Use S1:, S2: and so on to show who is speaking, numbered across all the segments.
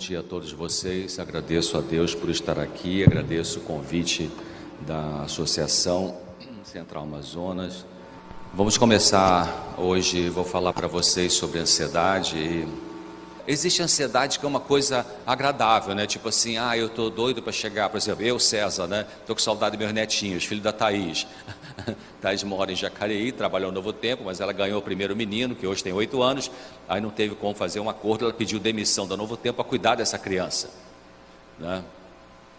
S1: dia a todos vocês, agradeço a Deus por estar aqui, agradeço o convite da Associação Central Amazonas. Vamos começar hoje, vou falar para vocês sobre ansiedade. Existe ansiedade que é uma coisa agradável, né? Tipo assim, eu tô doido para chegar, por exemplo, eu, César, né? Tô com saudade dos meus netinhos, filho da Thaís. Thaís mora em Jacareí, trabalhou no Novo Tempo, mas ela ganhou o primeiro menino, que hoje tem 8 anos, aí não teve como fazer um acordo, ela pediu demissão do Novo Tempo para cuidar dessa criança, né?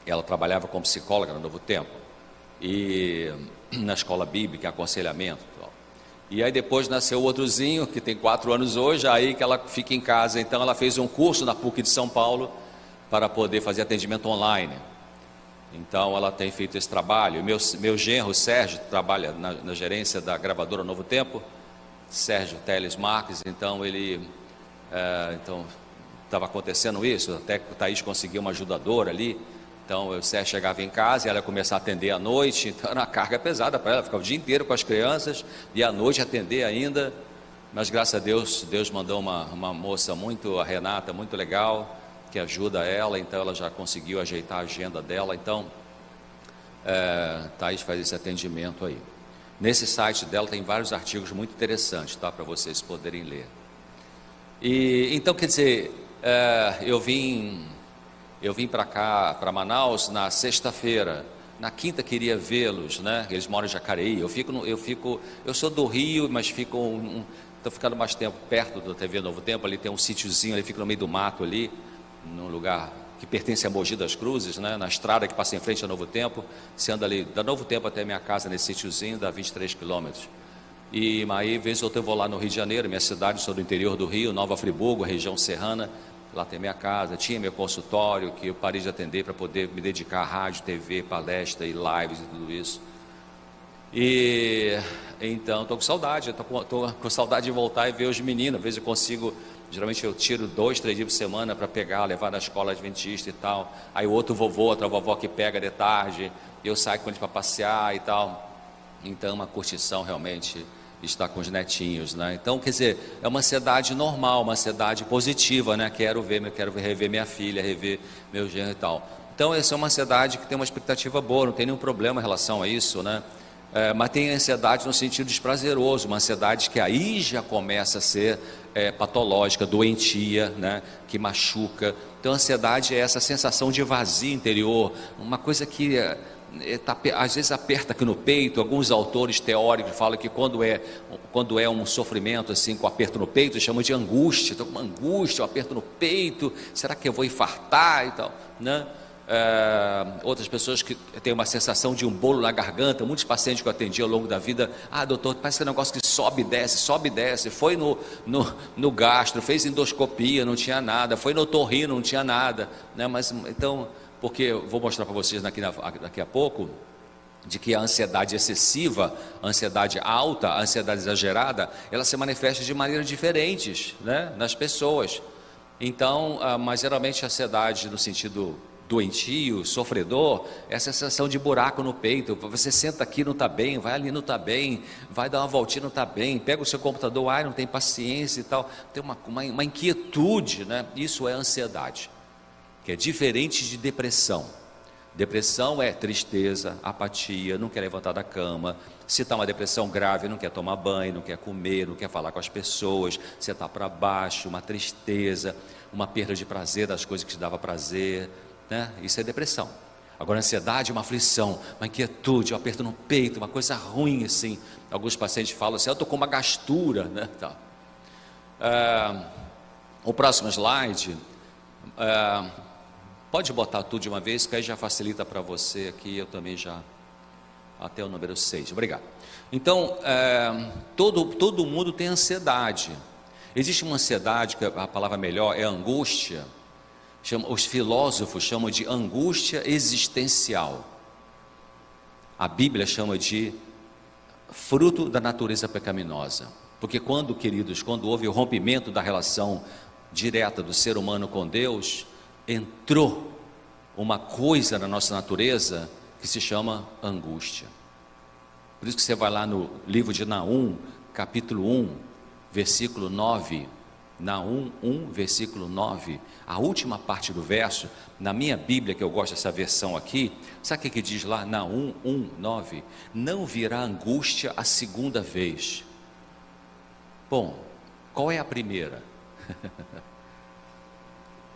S1: Ela trabalhava como psicóloga no Novo Tempo, e na escola bíblica, aconselhamento. E aí depois nasceu o outrozinho, que tem 4 anos hoje, aí que ela fica em casa. Então ela fez um curso na PUC de São Paulo para poder fazer atendimento online. Então ela tem feito esse trabalho. Meu genro, Sérgio, trabalha na gerência da gravadora Novo Tempo, Sérgio Teles Marques. Então ele estava acontecendo isso, até que o Thaís conseguiu uma ajudadora ali. Então o Sérgio chegava em casa e ela ia começar a atender à noite, então era uma carga pesada para ela, ficava o dia inteiro com as crianças e à noite atender ainda. Mas graças a Deus, Deus mandou uma moça a Renata, muito legal, que ajuda ela, então ela já conseguiu ajeitar a agenda dela. Então Thaís faz esse atendimento aí. Nesse site dela tem vários artigos muito interessantes, tá, para vocês poderem ler. E então, quer dizer, eu vim para cá, para Manaus, na sexta-feira. Na quinta queria vê-los, né? Eles moram em Jacareí. Eu sou do Rio, mas estou ficando mais tempo perto da TV Novo Tempo. Ali tem um sítiozinho, ali fica no meio do mato ali, num lugar que pertence a Mogi das Cruzes, né? Na estrada que passa em frente ao Novo Tempo. Você anda ali, da Novo Tempo até minha casa, nesse sítiozinho, dá 23 quilômetros. E aí, vez ou outra, eu vou lá no Rio de Janeiro, minha cidade, sou do interior do Rio, Nova Friburgo, região serrana. Lá tem minha casa, tinha meu consultório, que eu parei de atender para poder me dedicar à rádio, TV, palestra e lives e tudo isso. E então estou com saudade, estou com saudade de voltar e ver os meninos. Às vezes eu consigo, geralmente eu tiro 2, 3 dias por semana para pegar, levar na escola adventista e tal. Aí o outro vovô, outra vovó que pega de tarde, eu saio com eles para passear e tal. Então é uma curtição realmente estar com os netinhos, né? Então, quer dizer, é uma ansiedade normal, uma ansiedade positiva, né? Quero rever minha filha, rever meu genro e tal. Então, essa é uma ansiedade que tem uma expectativa boa, não tem nenhum problema em relação a isso, né? Mas tem ansiedade no sentido desprazeroso, uma ansiedade que aí já começa a ser patológica, doentia, né? Que machuca. Então, a ansiedade é essa sensação de vazio interior, uma coisa que às vezes aperta aqui no peito. Alguns autores teóricos falam que quando é um sofrimento assim, com aperto no peito, chamam de angústia. Estou com uma angústia, um aperto no peito, será que eu vou infartar e tal, né? Outras pessoas que têm uma sensação de um bolo na garganta. Muitos pacientes que eu atendi ao longo da vida, doutor, parece que é um negócio que sobe e desce, foi no gastro, fez endoscopia, não tinha nada, foi no otorrino, não tinha nada, né? Mas então, porque eu vou mostrar para vocês daqui a pouco, de que a ansiedade excessiva, a ansiedade alta, a ansiedade exagerada, ela se manifesta de maneiras diferentes, né, nas pessoas. Então, mas geralmente a ansiedade no sentido doentio, sofredor, é a sensação de buraco no peito. Você senta aqui, não está bem, vai ali, não está bem, vai dar uma voltinha, não está bem, pega o seu computador, não tem paciência e tal, tem uma inquietude, né? Isso é ansiedade, que é diferente de depressão. Depressão é tristeza, apatia, não quer levantar da cama. Se está uma depressão grave, não quer tomar banho, não quer comer, não quer falar com as pessoas, você está para baixo, uma tristeza, uma perda de prazer das coisas que te dava prazer, né? Isso é depressão. Agora, a ansiedade é uma aflição, uma inquietude, um aperto no peito, uma coisa ruim assim. Alguns pacientes falam assim, eu estou com uma gastura, né? O próximo slide, pode botar tudo de uma vez, que aí já facilita para você aqui, eu também já, até o número 6, obrigado. Então, todo mundo tem ansiedade. Existe uma ansiedade, que a palavra melhor é angústia, os filósofos chamam de angústia existencial. A Bíblia chama de fruto da natureza pecaminosa. Porque quando houve o rompimento da relação direta do ser humano com Deus, entrou uma coisa na nossa natureza que se chama angústia. Por isso que você vai lá no livro de Naum, capítulo 1, versículo 9, Naum 1, versículo 9, a última parte do verso, na minha Bíblia, que eu gosto dessa versão aqui, sabe o que diz lá? Naum 1, 9, não virá angústia a segunda vez. Bom, qual é a primeira?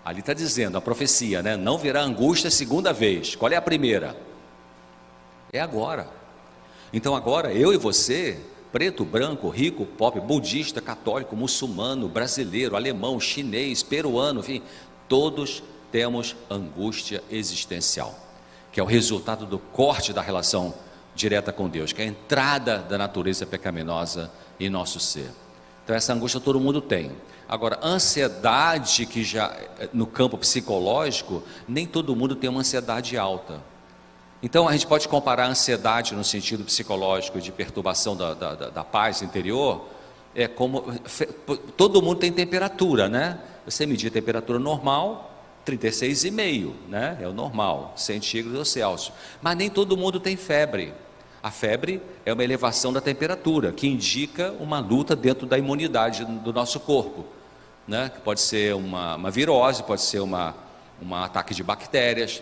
S1: Ali está dizendo, a profecia, né? Não virá angústia a segunda vez. Qual é a primeira? É agora. Então agora, eu e você, preto, branco, rico, pobre, budista, católico, muçulmano, brasileiro, alemão, chinês, peruano, enfim, todos temos angústia existencial, que é o resultado do corte da relação direta com Deus, que é a entrada da natureza pecaminosa em nosso ser. Então essa angústia todo mundo tem. Agora, ansiedade, que já no campo psicológico, nem todo mundo tem uma ansiedade alta. Então a gente pode comparar a ansiedade no sentido psicológico de perturbação da paz interior, como todo mundo tem temperatura, né? Você medir a temperatura normal, 36,5, né? É o normal, centígrados ou Celsius. Mas nem todo mundo tem febre. A febre é uma elevação da temperatura, que indica uma luta dentro da imunidade do nosso corpo, né? Que pode ser uma virose, pode ser um ataque de bactérias,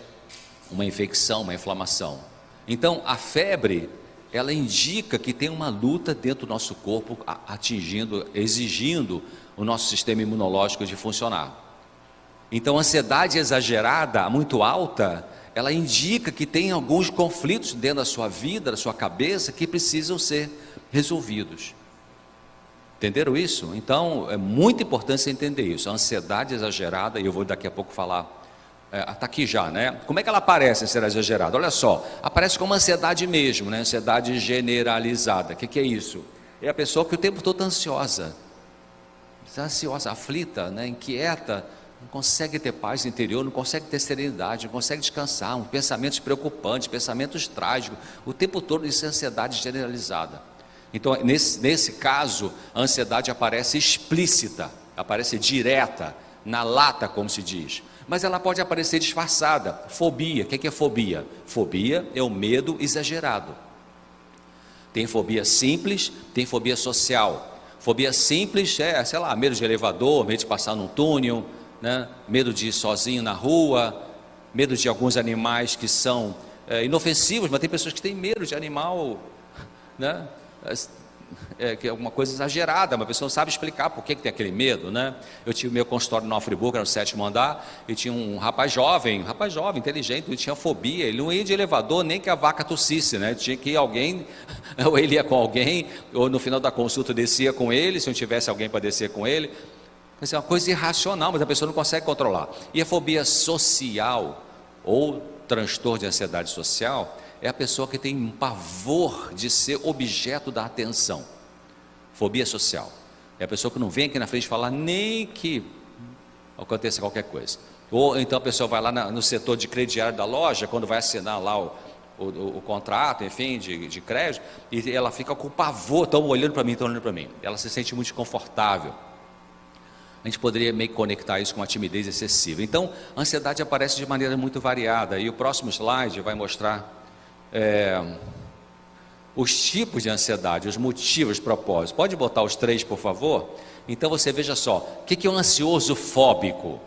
S1: uma infecção, uma inflamação. Então a febre, ela indica que tem uma luta dentro do nosso corpo, exigindo o nosso sistema imunológico de funcionar. Então a ansiedade exagerada, muito alta, ela indica que tem alguns conflitos dentro da sua vida, da sua cabeça, que precisam ser resolvidos. Entenderam isso? Então é muito importante você entender isso. A ansiedade exagerada, e eu vou daqui a pouco falar, está aqui já, né? Como é que ela aparece, a ansiedade exagerada? Olha só, aparece como ansiedade mesmo, né? Ansiedade generalizada. O que é isso? É a pessoa que o tempo todo está ansiosa, aflita, né? Inquieta, não consegue ter paz interior, não consegue ter serenidade, não consegue descansar, pensamentos preocupantes, pensamentos trágicos, o tempo todo. Isso é ansiedade generalizada. Então nesse caso, a ansiedade aparece explícita, aparece direta, na lata, como se diz. Mas ela pode aparecer disfarçada. Fobia, o que é fobia? Fobia é o medo exagerado. Tem fobia simples, tem fobia social. Fobia simples é, sei lá, medo de elevador, medo de passar num túnel, né? Medo de ir sozinho na rua, medo de alguns animais que são inofensivos, mas tem pessoas que têm medo de animal, né? Que é alguma coisa exagerada, uma pessoa não sabe explicar por que tem aquele medo, né? Eu tive meu consultório no Nova Friburgo, era no 7º andar, e tinha um rapaz jovem, inteligente, ele tinha fobia, ele não ia de elevador nem que a vaca tossisse, né? Tinha que ir alguém, ou ele ia com alguém, ou no final da consulta descia com ele, se não tivesse alguém para descer com ele. Mas é uma coisa irracional, mas a pessoa não consegue controlar. E a fobia social, ou transtorno de ansiedade social, é a pessoa que tem um pavor de ser objeto da atenção. Fobia social é a pessoa que não vem aqui na frente falar nem que aconteça qualquer coisa. Ou então a pessoa vai lá no setor de crediário da loja, quando vai assinar lá o contrato, enfim, de crédito, e ela fica com pavor, estão olhando para mim, ela se sente muito desconfortável. A gente poderia meio que conectar isso com uma timidez excessiva. Então a ansiedade aparece de maneira muito variada, e o próximo slide vai mostrar os tipos de ansiedade, os motivos, os propósitos. Pode botar os 3, por favor? Então você veja só, o que é um ansioso fóbico?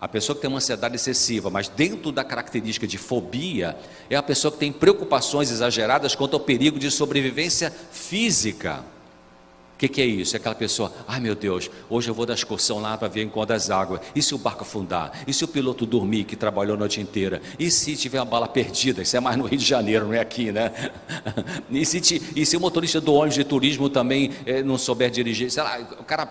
S1: A pessoa que tem uma ansiedade excessiva, mas dentro da característica de fobia, é a pessoa que tem preocupações exageradas quanto ao perigo de sobrevivência física. O que é isso? É aquela pessoa, ai meu Deus, hoje eu vou dar excursão lá para ver em Encontro das Águas, e se o barco afundar? E se o piloto dormir, que trabalhou a noite inteira? E se tiver uma bala perdida? Isso é mais no Rio de Janeiro, não é aqui, né? E se o motorista do ônibus de turismo também não souber dirigir? Sei lá,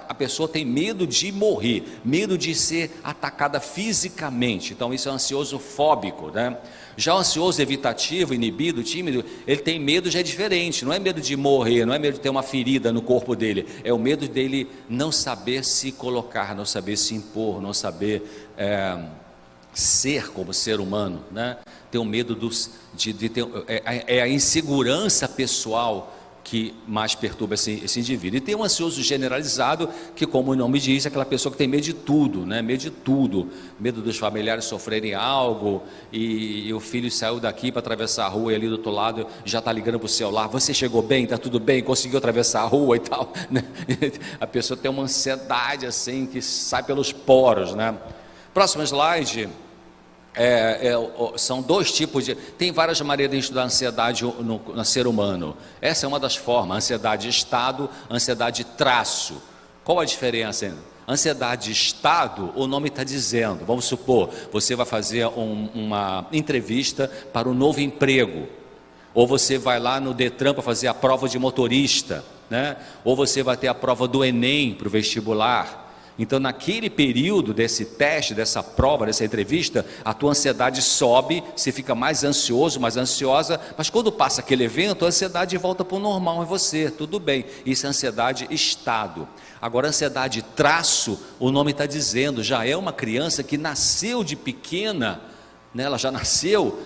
S1: a pessoa tem medo de morrer, medo de ser atacada fisicamente. Então isso é ansioso fóbico, né? Já o ansioso evitativo, inibido, tímido, ele tem medo, já é diferente, não é medo de morrer, não é medo de ter uma ferida no corpo dele, é o medo dele não saber se colocar, não saber se impor, não saber ser como ser humano, né? Tem o medo de ter, a insegurança pessoal que mais perturba esse indivíduo. E tem um ansioso generalizado, que, como o nome diz, é aquela pessoa que tem medo de tudo, né? Medo de tudo, medo dos familiares sofrerem algo, e o filho saiu daqui para atravessar a rua e ali do outro lado já está ligando para o celular: você chegou bem, está tudo bem, conseguiu atravessar a rua e tal, né? A pessoa tem uma ansiedade assim que sai pelos poros, né? Próximo slide. São dois tipos tem várias maneiras de estudar ansiedade no ser humano. Essa é uma das formas: ansiedade estado, ansiedade traço. Qual a diferença? Ansiedade estado, o nome está dizendo, vamos supor, você vai fazer uma entrevista para um novo emprego, ou você vai lá no Detran para fazer a prova de motorista, né? Ou você vai ter a prova do Enem para o vestibular. Então, naquele período desse teste, dessa prova, dessa entrevista, a tua ansiedade sobe, você fica mais ansioso, mais ansiosa, mas quando passa aquele evento, a ansiedade volta para o normal em você, tudo bem. Isso é ansiedade estado. Agora, ansiedade traço, o nome está dizendo, já é uma criança que nasceu de pequena, né? Ela já nasceu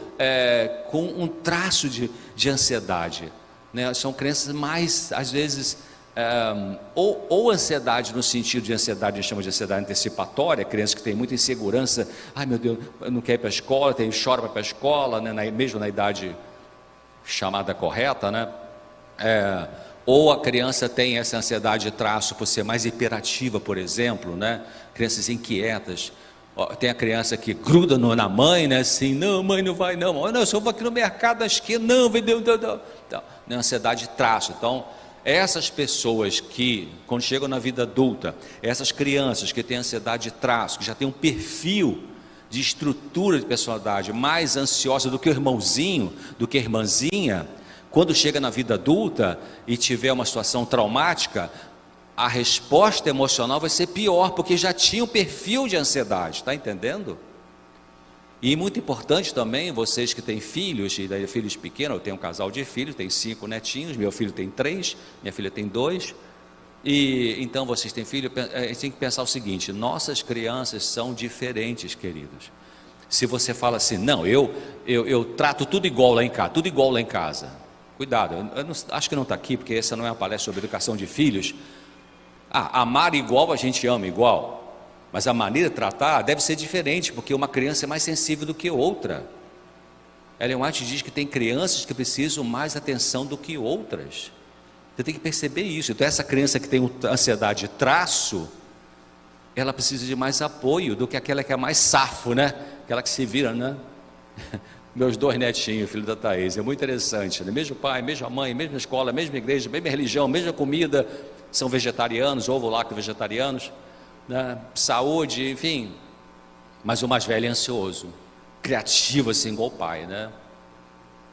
S1: com um traço de ansiedade, né? São crianças mais, às vezes, ou ansiedade no sentido de ansiedade, a gente chama de ansiedade antecipatória, criança que tem muita insegurança: ai meu Deus, não quer ir para a escola, chora para ir para a escola, né? Mesmo na idade chamada correta, né? Ou a criança tem essa ansiedade de traço por ser mais hiperativa, por exemplo, né? Crianças inquietas. Tem a criança que gruda na mãe, né? Assim: não, mãe, não vai não, eu só vou aqui no mercado da esquina, não, vendeu, então, ansiedade de traço. Então, essas pessoas que, quando chegam na vida adulta, essas crianças que têm ansiedade de traço, que já têm um perfil de estrutura de personalidade mais ansiosa do que o irmãozinho, do que a irmãzinha, quando chega na vida adulta e tiver uma situação traumática, a resposta emocional vai ser pior, porque já tinha um perfil de ansiedade, está entendendo? E muito importante também, vocês que têm filhos, e daí filhos pequenos, eu tenho um casal de filhos, tenho 5 netinhos, meu filho tem 3, minha filha tem 2, e então vocês têm filho, a gente tem que pensar o seguinte: nossas crianças são diferentes, queridos. Se você fala assim: não, eu trato tudo igual lá em casa, tudo igual lá em casa, cuidado, eu não, acho que não está aqui, porque essa não é uma palestra sobre educação de filhos. Amar igual, a gente ama igual, mas a maneira de tratar deve ser diferente, porque uma criança é mais sensível do que outra. Ellen White diz que tem crianças que precisam mais atenção do que outras. Você tem que perceber isso. Então, essa criança que tem ansiedade de traço, ela precisa de mais apoio do que aquela que é mais safo, né? Aquela que se vira, né? Meus 2 netinhos, filho da Thaís, é muito interessante, né? Mesmo pai, mesma mãe, mesma escola, mesma igreja, mesma religião, mesma comida, são vegetarianos, ovo lacto vegetarianos, né? Saúde, enfim. Mas o mais velho é ansioso, criativo assim igual o pai, né?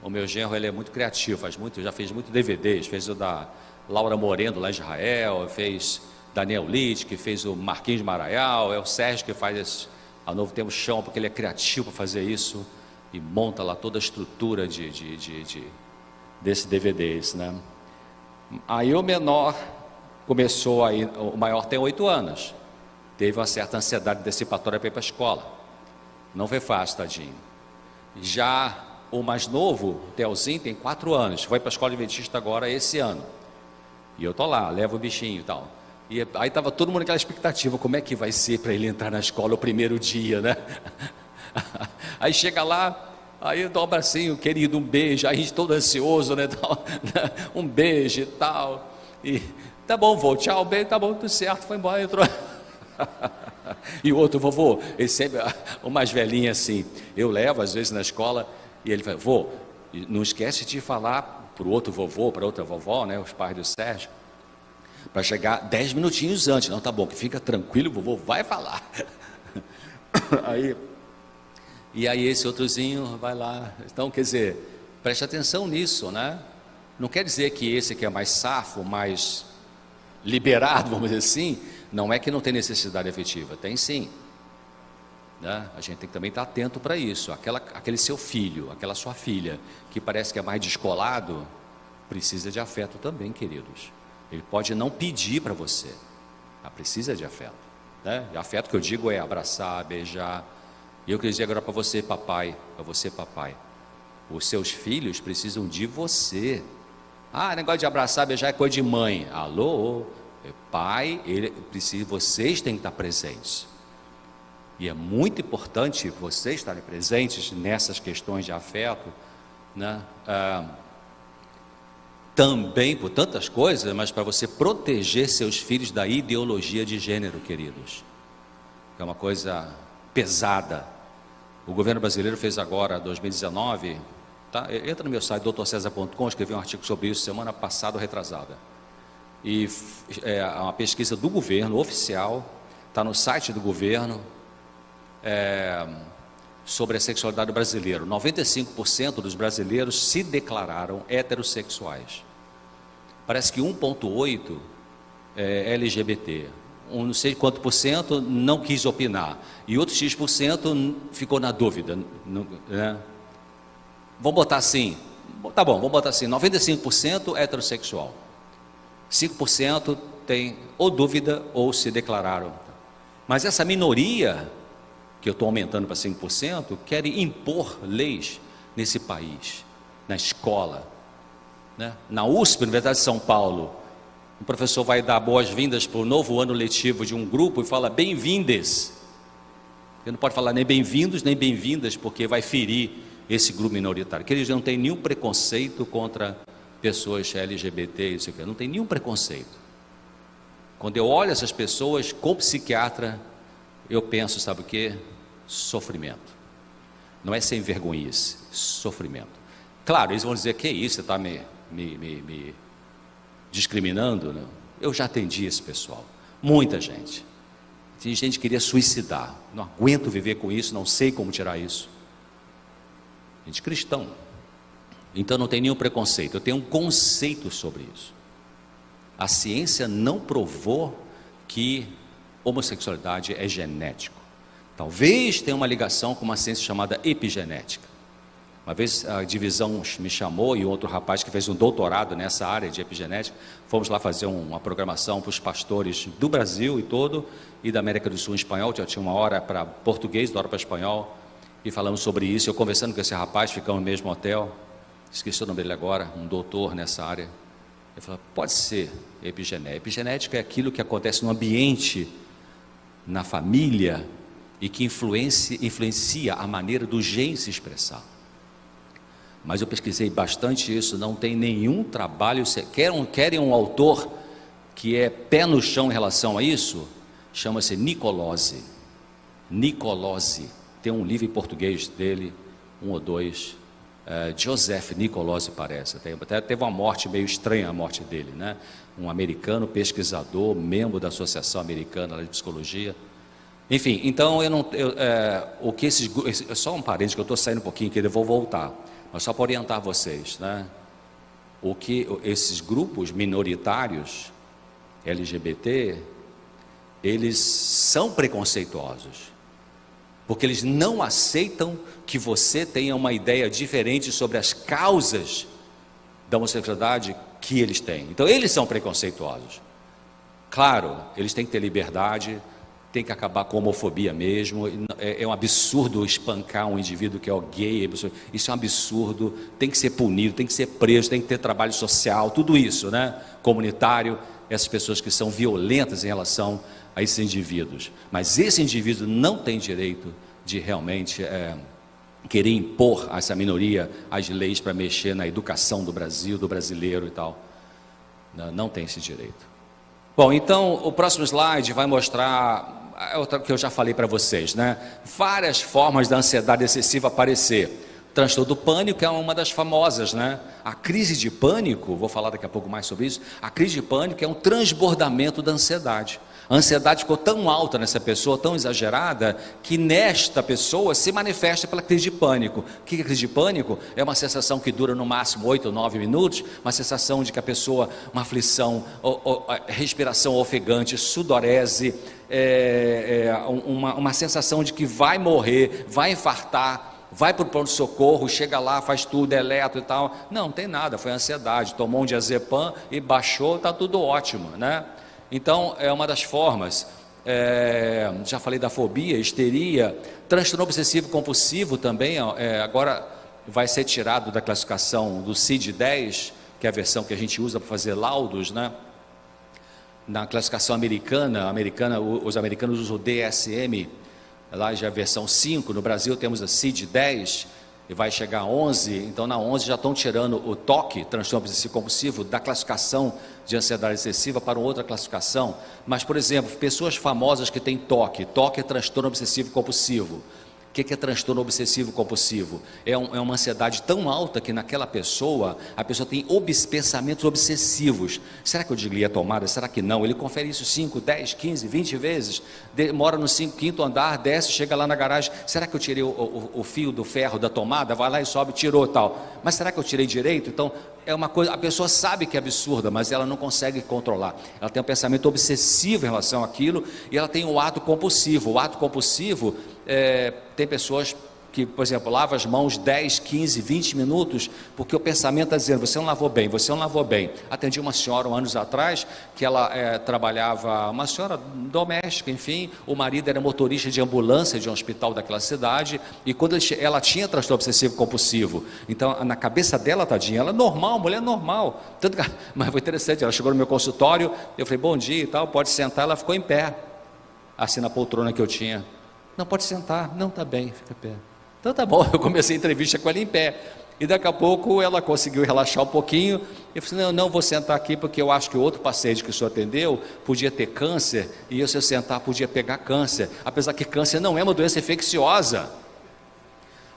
S1: O meu genro, ele é muito criativo, já fez muito DVDs, fez o da Laura Moreno lá em Israel, fez Daniel Litt, que fez o Marquinhos de Maraial, é o Sérgio que faz a Novo Tempo Chão, porque ele é criativo para fazer isso, e monta lá toda a estrutura desse DVDs, né? Aí o menor começou, o maior tem 8 anos, teve uma certa ansiedade antecipatória para ir para a escola, não foi fácil, tadinho. Já o mais novo, o Telzinho, tem 4 anos, foi para a escola adventista agora esse ano, e eu estou lá, levo o bichinho e tal, e aí estava todo mundo naquela expectativa: como é que vai ser para ele entrar na escola o primeiro dia, né? Aí chega lá, aí eu dou um abracinho, querido, um beijo, aí a gente todo ansioso, né, tal, um beijo e tal, e tá bom, vô, tchau, beijo, tá bom, tudo certo, foi embora, entrou. E o outro: vovô, ele sempre, o mais velhinho assim, eu levo às vezes na escola, e ele fala: vô, não esquece de falar para o outro vovô, para outra vovó, né, os pais do Sérgio, para chegar 10 minutinhos antes. Não, tá bom, que fica tranquilo, o vovô vai falar. E aí esse outrozinho vai lá. Então, quer dizer, preste atenção nisso, né? Não quer dizer que esse que é mais safo, mais liberado, vamos dizer assim, não é que não tem necessidade afetiva, tem sim, né? A gente tem que também estar atento para isso. Aquele seu filho, aquela sua filha, que parece que é mais descolado, precisa de afeto também, queridos. Ele pode não pedir para você, mas precisa de afeto, né? E afeto que eu digo é abraçar, beijar. E eu queria dizer agora para você, papai, os seus filhos precisam de você. Negócio de abraçar, beijar é coisa de mãe. Alô, pai, vocês têm que estar presentes. E é muito importante vocês estarem presentes nessas questões de afeto, né? Também por tantas coisas, mas para você proteger seus filhos da ideologia de gênero, queridos. É uma coisa pesada. O governo brasileiro fez agora, 2019, tá? Entra no meu site, drcesar.com, escrevi um artigo sobre isso semana passada ou retrasada. E é uma pesquisa do governo, oficial, está no site do governo, sobre a sexualidade brasileira. 95% dos brasileiros se declararam heterossexuais. Parece que 1,8% é LGBT. Não sei quanto por cento não quis opinar. E outro X% ficou na dúvida. Né? Vamos botar assim. Tá bom, vamos botar assim. 95% heterossexual. 5% tem ou dúvida ou se declararam. Mas essa minoria, que eu estou aumentando para 5%, querem impor leis nesse país, na escola, né? Na USP, Universidade de São Paulo, o professor vai dar boas-vindas para o novo ano letivo de um grupo e fala bem-vindes. Ele não pode falar nem bem-vindos nem bem-vindas, porque vai ferir esse grupo minoritário, que eles não têm nenhum preconceito contra pessoas LGBT, isso aqui, não tem nenhum preconceito. Quando eu olho essas pessoas como psiquiatra, eu penso, sabe o que? Sofrimento. Não é sem vergonhice, sofrimento. Claro, eles vão dizer, que isso, você está me discriminando? Não. Eu já atendi esse pessoal, muita gente. Tem gente que queria suicidar, não aguento viver com isso, não sei como tirar isso. Gente cristão. Então não tem nenhum preconceito, eu tenho um conceito sobre isso. A ciência não provou que homossexualidade é genético. Talvez tenha uma ligação com uma ciência chamada epigenética. Uma vez a divisão me chamou e outro rapaz que fez um doutorado nessa área de epigenética, fomos lá fazer uma programação para os pastores do Brasil e todo, e da América do Sul em espanhol, já tinha uma hora para português, uma hora para espanhol, e falamos sobre isso. Eu conversando com esse rapaz, ficamos no mesmo hotel, esqueci o nome dele agora, um doutor nessa área. Ele falou, pode ser epigenética. Epigenética é aquilo que acontece no ambiente, na família, e que influencia a maneira do gene se expressar. Mas eu pesquisei bastante isso, não tem nenhum trabalho. Querem um autor que é pé no chão em relação a isso? Chama-se Nicolosi. Nicolosi. Tem um livro em português dele, um ou dois. Joseph Nicolosi parece. Até teve uma morte meio estranha, a morte dele, né? Um americano, pesquisador, membro da Associação Americana de Psicologia. Enfim, então só um parênteses que eu estou saindo um pouquinho, que eu vou voltar. Mas só para orientar vocês, né? O que esses grupos minoritários LGBT, eles são preconceituosos, porque eles não aceitam que você tenha uma ideia diferente sobre as causas da homossexualidade que eles têm. Então eles são preconceituosos. Claro, eles têm que ter liberdade, tem que acabar com a homofobia mesmo. É um absurdo espancar um indivíduo que é gay, isso é um absurdo, tem que ser punido, tem que ser preso, tem que ter trabalho social, tudo isso, né? Comunitário, essas pessoas que são violentas em relação a esses indivíduos. Mas esse indivíduo não tem direito de realmente querer impor a essa minoria as leis para mexer na educação do Brasil, do brasileiro e tal. Não tem esse direito. Bom, então o próximo slide vai mostrar outra que eu já falei para vocês, né? Várias formas da ansiedade excessiva aparecer. Transtorno do pânico é uma das famosas, né? A crise de pânico, vou falar daqui a pouco mais sobre isso. A crise de pânico é um transbordamento da ansiedade. A ansiedade ficou tão alta nessa pessoa, tão exagerada, que nesta pessoa se manifesta pela crise de pânico. O que é crise de pânico? É uma sensação que dura no máximo 8 ou 9 minutos, uma sensação de que a pessoa, uma aflição, respiração ofegante, sudorese, uma sensação de que vai morrer, vai infartar, vai para o pronto-socorro, chega lá, faz tudo, eletro e tal. Não tem nada, foi ansiedade, tomou um diazepam e baixou, está tudo ótimo, né? Então é uma das formas. Já falei da fobia, histeria, transtorno obsessivo compulsivo também, agora vai ser tirado da classificação do CID-10, que é a versão que a gente usa para fazer laudos, né? Na classificação americana, os americanos usam o DSM, lá já é a versão 5, no Brasil temos a CID-10, e vai chegar a 11, então na 11 já estão tirando o TOC, transtorno obsessivo compulsivo, da classificação de ansiedade excessiva para outra classificação. Mas, por exemplo, pessoas famosas que têm TOC é transtorno obsessivo compulsivo. O que é transtorno obsessivo compulsivo? É uma ansiedade tão alta que naquela pessoa, a pessoa tem pensamentos obsessivos. Será que eu desliguei a tomada? Será que não? Ele confere isso 5, 10, 15, 20 vezes, mora no 5º andar, desce, chega lá na garagem, será que eu tirei o fio do ferro da tomada? Vai lá e sobe, tirou tal. Mas será que eu tirei direito? Então, é uma coisa, a pessoa sabe que é absurda, mas ela não consegue controlar. Ela tem um pensamento obsessivo em relação àquilo, e ela tem o ato compulsivo. O ato compulsivo, tem pessoas que, por exemplo, lava as mãos 10, 15, 20 minutos, porque o pensamento está dizendo, você não lavou bem, você não lavou bem. Atendi uma senhora anos atrás, que ela trabalhava, uma senhora doméstica, enfim, o marido era motorista de ambulância de um hospital daquela cidade, e quando ela tinha transtorno obsessivo compulsivo, então na cabeça dela, tadinha, ela é normal, mulher normal, tanto que, mas foi interessante, ela chegou no meu consultório, eu falei, bom dia e tal, pode sentar, ela ficou em pé, assim na poltrona que eu tinha. Não, pode sentar, não, está bem, fica em pé. Então tá bom, eu comecei a entrevista com ela em pé, e daqui a pouco ela conseguiu relaxar um pouquinho, eu falei, não vou sentar aqui porque eu acho que o outro paciente que o senhor atendeu podia ter câncer, e eu, se eu sentar, podia pegar câncer, apesar que câncer não é uma doença infecciosa.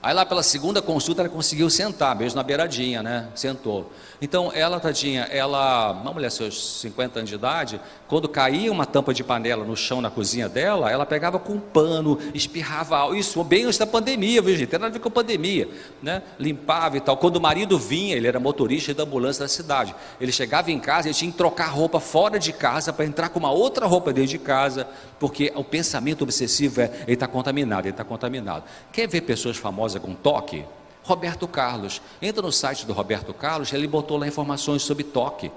S1: Aí lá pela segunda consulta ela conseguiu sentar, mesmo na beiradinha, né? Sentou. Então ela, tadinha, uma mulher seus 50 anos de idade, quando caía uma tampa de panela no chão na cozinha dela, ela pegava com um pano, espirrava, isso bem antes da pandemia, viu gente? Tem nada a ver com a pandemia, né? Limpava e tal. Quando o marido vinha, ele era motorista da ambulância da cidade, ele chegava em casa, ele tinha que trocar roupa fora de casa para entrar com uma outra roupa dentro de casa, porque o pensamento obsessivo ele está contaminado. Quer ver pessoas famosas com toque? Roberto Carlos, entra no site do Roberto Carlos, ele botou lá informações sobre toque.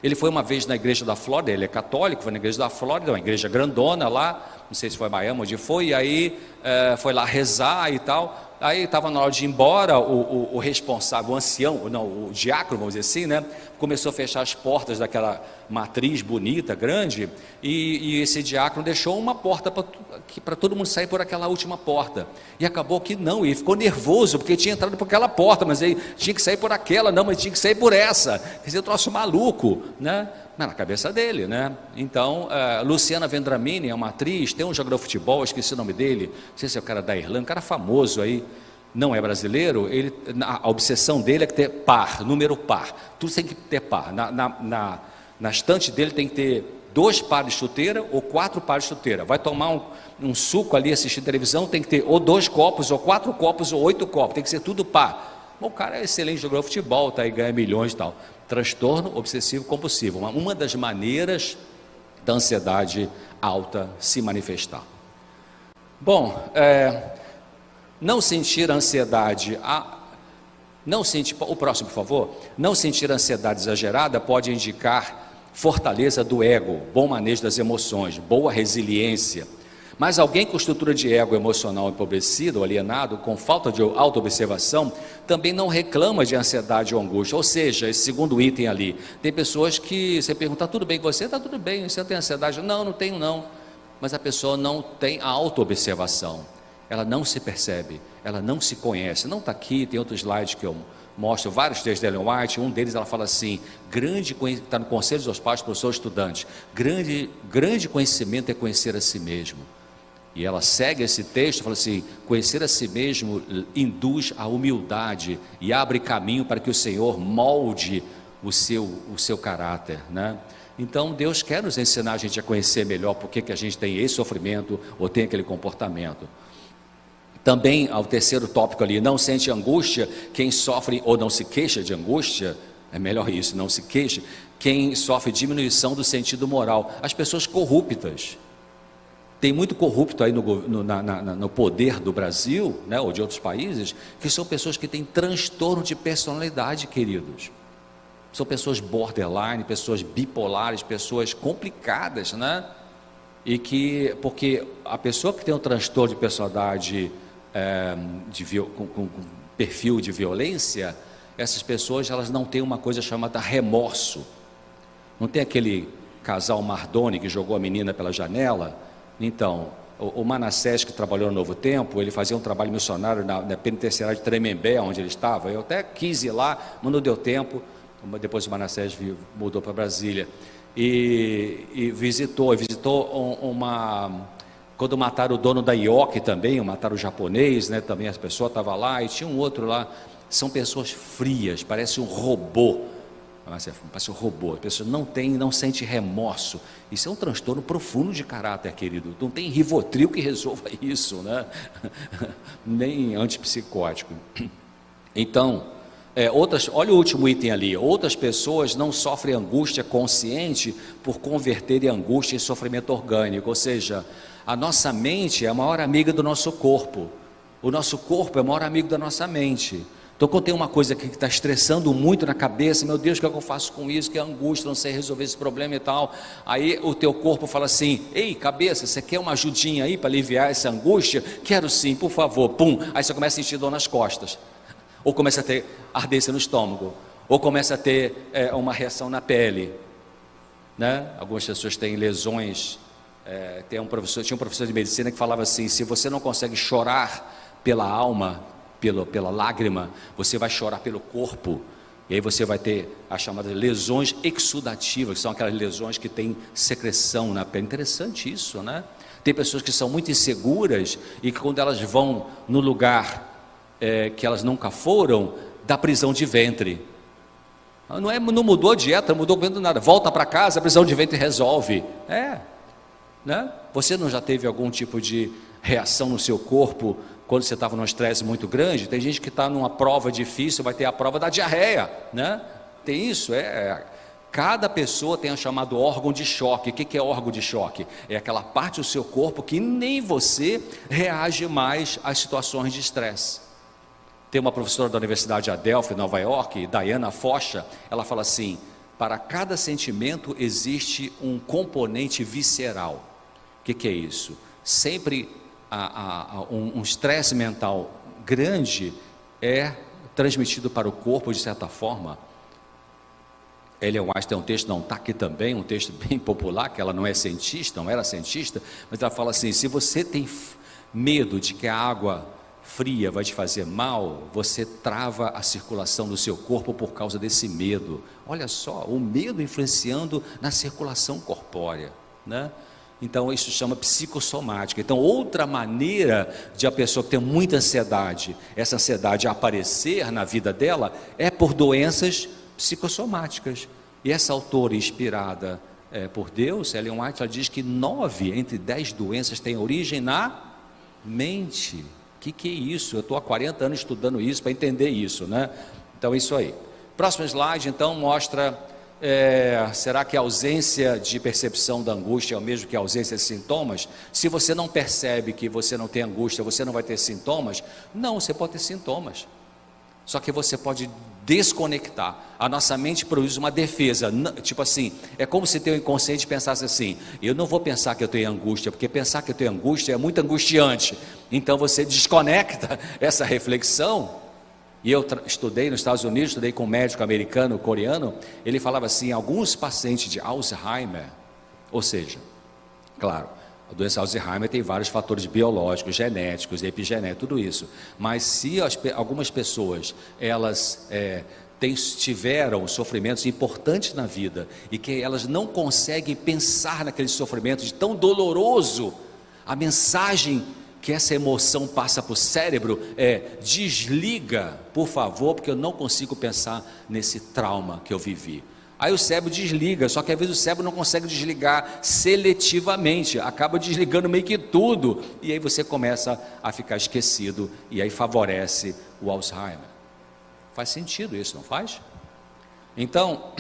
S1: Ele foi uma vez na igreja da Flórida, ele é católico, foi na igreja da Flórida, uma igreja grandona lá, não sei se foi Miami, onde foi, e aí foi lá rezar e tal. Aí estava na hora de ir embora, o responsável, o ancião, não, o diácono, vamos dizer assim, né? Começou a fechar as portas daquela matriz bonita, grande, e esse diácono deixou uma porta para todo mundo sair por aquela última porta. E acabou que não, ele ficou nervoso, porque tinha entrado por aquela porta, mas ele tinha que sair por aquela, não, mas tinha que sair por essa. Quer dizer, eu troço maluco, né? Na cabeça dele, né? Então, Luciana Vendramini é uma atriz, tem um jogador de futebol, esqueci o nome dele, não sei se é o cara da Irlanda, um cara famoso aí, não é brasileiro, a obsessão dele é que ter par, número par, tudo tem que ter par, na estante dele tem que ter 2 pares de chuteira ou 4 pares de chuteira, vai tomar um suco ali, assistir televisão, tem que ter ou 2 copos, ou 4 copos, ou 8 copos, tem que ser tudo par. Bom, o cara é excelente jogador de futebol, tá aí, ganha milhões e tal. Transtorno obsessivo compulsivo, uma das maneiras da ansiedade alta se manifestar. Bom, não sentir ansiedade, o próximo por favor, não sentir ansiedade exagerada pode indicar fortaleza do ego, bom manejo das emoções, boa resiliência. Mas alguém com estrutura de ego emocional empobrecida ou alienado, com falta de autoobservação, também não reclama de ansiedade ou angústia. Ou seja, esse segundo item ali, tem pessoas que você pergunta, tudo bem com você? Está tudo bem, você não tem ansiedade? Não tenho não. Mas a pessoa não tem a autoobservação, ela não se percebe, ela não se conhece. Não está aqui, tem outros slides que eu mostro, vários textos de Ellen White, um deles ela fala assim, está no Conselho dos Pais, professor estudante, grande conhecimento é conhecer a si mesmo. E ela segue esse texto, fala assim, conhecer a si mesmo induz a humildade e abre caminho para que o Senhor molde o seu caráter, né? Então Deus quer nos ensinar a gente a conhecer melhor por que a gente tem esse sofrimento ou tem aquele comportamento. Também ao terceiro tópico ali, não sente angústia quem sofre ou não se queixa de angústia, é melhor isso, não se queixa, quem sofre diminuição do sentido moral, as pessoas corruptas. Tem muito corrupto aí no poder do Brasil, né, ou de outros países, que são pessoas que têm transtorno de personalidade, queridos. São pessoas borderline, pessoas bipolares, pessoas complicadas, né? Porque a pessoa que tem um transtorno de personalidade com perfil de violência, essas pessoas, elas não têm uma coisa chamada remorso. Não tem aquele casal Mardoni que jogou a menina pela janela? Então, o Manassés, que trabalhou no Novo Tempo, ele fazia um trabalho missionário na penitenciária de Tremembé, onde ele estava. Eu até quis ir lá, mas não deu tempo. Depois o Manassés mudou para Brasília e visitou quando mataram o dono da Ioki também, mataram o japonês, né, também as pessoas estavam lá, e tinha um outro lá. São pessoas frias, parece um robô. Parece um robô. A pessoa não sente remorso. Isso é um transtorno profundo de caráter, querido. Não tem Rivotril que resolva isso, né? Nem antipsicótico. Então, olha o último item ali. Outras pessoas não sofrem angústia consciente por converterem angústia em sofrimento orgânico. Ou seja, a nossa mente é a maior amiga do nosso corpo. O nosso corpo é o maior amigo da nossa mente. Então, quando tem uma coisa que está estressando muito na cabeça, meu Deus, o que é que eu faço com isso? Que é angústia, não sei resolver esse problema e tal. Aí o teu corpo fala assim: ei, cabeça, você quer uma ajudinha aí para aliviar essa angústia? Quero sim, por favor. Pum. Aí você começa a sentir dor nas costas, ou começa a ter ardência no estômago, ou começa a ter uma reação na pele, né? Algumas pessoas têm lesões. Tinha um professor de medicina que falava assim: se você não consegue chorar pela alma, pela lágrima, você vai chorar pelo corpo, e aí você vai ter as chamadas lesões exudativas, que são aquelas lesões que têm secreção na pele. Interessante isso, né? Tem pessoas que são muito inseguras e que quando elas vão no lugar que elas nunca foram, dá prisão de ventre. Não mudou a dieta, não mudou nada, volta para casa, a prisão de ventre resolve. Né? Você não já teve algum tipo de reação no seu corpo quando você estava num estresse muito grande? Tem gente que está numa prova difícil, vai ter a prova da diarreia, né? Tem isso, cada pessoa tem o chamado órgão de choque. O que é órgão de choque? É aquela parte do seu corpo que nem você reage mais às situações de estresse. Tem uma professora da Universidade de Adelphi, Nova York, Diana Focha, ela fala assim: para cada sentimento existe um componente visceral. O que é isso? Sempre um estresse mental grande é transmitido para o corpo de certa forma. Ellen White tem um texto, não está aqui também, um texto bem popular, que ela não é cientista, não era cientista, mas ela fala assim: se você tem medo de que a água fria vai te fazer mal, você trava a circulação do seu corpo por causa desse medo. Olha só, o medo influenciando na circulação corpórea, né? Então isso chama psicossomática. Então outra maneira de a pessoa que tem muita ansiedade, essa ansiedade aparecer na vida dela, é por doenças psicossomáticas. E essa autora inspirada por Deus, Ellen White, ela diz que 9 entre 10 doenças têm origem na mente. O que é isso? Eu estou há 40 anos estudando isso para entender isso, né? Então é isso aí. Próximo slide então mostra, será que a ausência de percepção da angústia é o mesmo que a ausência de sintomas? Se você não percebe que você não tem angústia, você não vai ter sintomas? Não, você pode ter sintomas, só que você pode desconectar. A nossa mente produz uma defesa, tipo assim, é como se teu inconsciente pensasse assim: eu não vou pensar que eu tenho angústia, porque pensar que eu tenho angústia é muito angustiante. Então você desconecta essa reflexão. E eu estudei nos Estados Unidos, estudei com um médico americano, coreano. Ele falava assim: alguns pacientes de Alzheimer, ou seja, claro, a doença Alzheimer tem vários fatores biológicos, genéticos, epigenéticos, tudo isso. Mas se algumas pessoas, elas tiveram sofrimentos importantes na vida e que elas não conseguem pensar naquele sofrimento de tão doloroso, a mensagem que essa emoção passa para o cérebro desliga, por favor, porque eu não consigo pensar nesse trauma que eu vivi. Aí o cérebro desliga, só que às vezes o cérebro não consegue desligar seletivamente, acaba desligando meio que tudo, e aí você começa a ficar esquecido, e aí favorece o Alzheimer. Faz sentido isso, não faz? Então,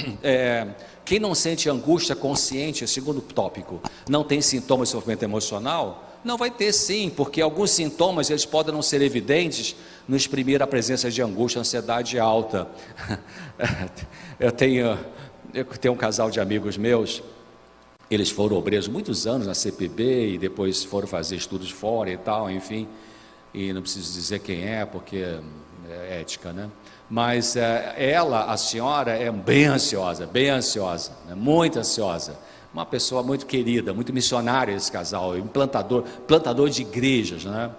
S1: quem não sente angústia consciente, segundo tópico, não tem sintomas de sofrimento emocional? Não, vai ter sim, porque alguns sintomas eles podem não ser evidentes no exprimir a presença de angústia, ansiedade alta. Eu tenho um casal de amigos meus, eles foram obreiros muitos anos na CPB e depois foram fazer estudos fora e tal, enfim, e não preciso dizer quem é, porque é ética, né? Mas ela, a senhora, é bem ansiosa, né? Muito ansiosa. Uma pessoa muito querida, muito missionária esse casal, plantador de igrejas, né?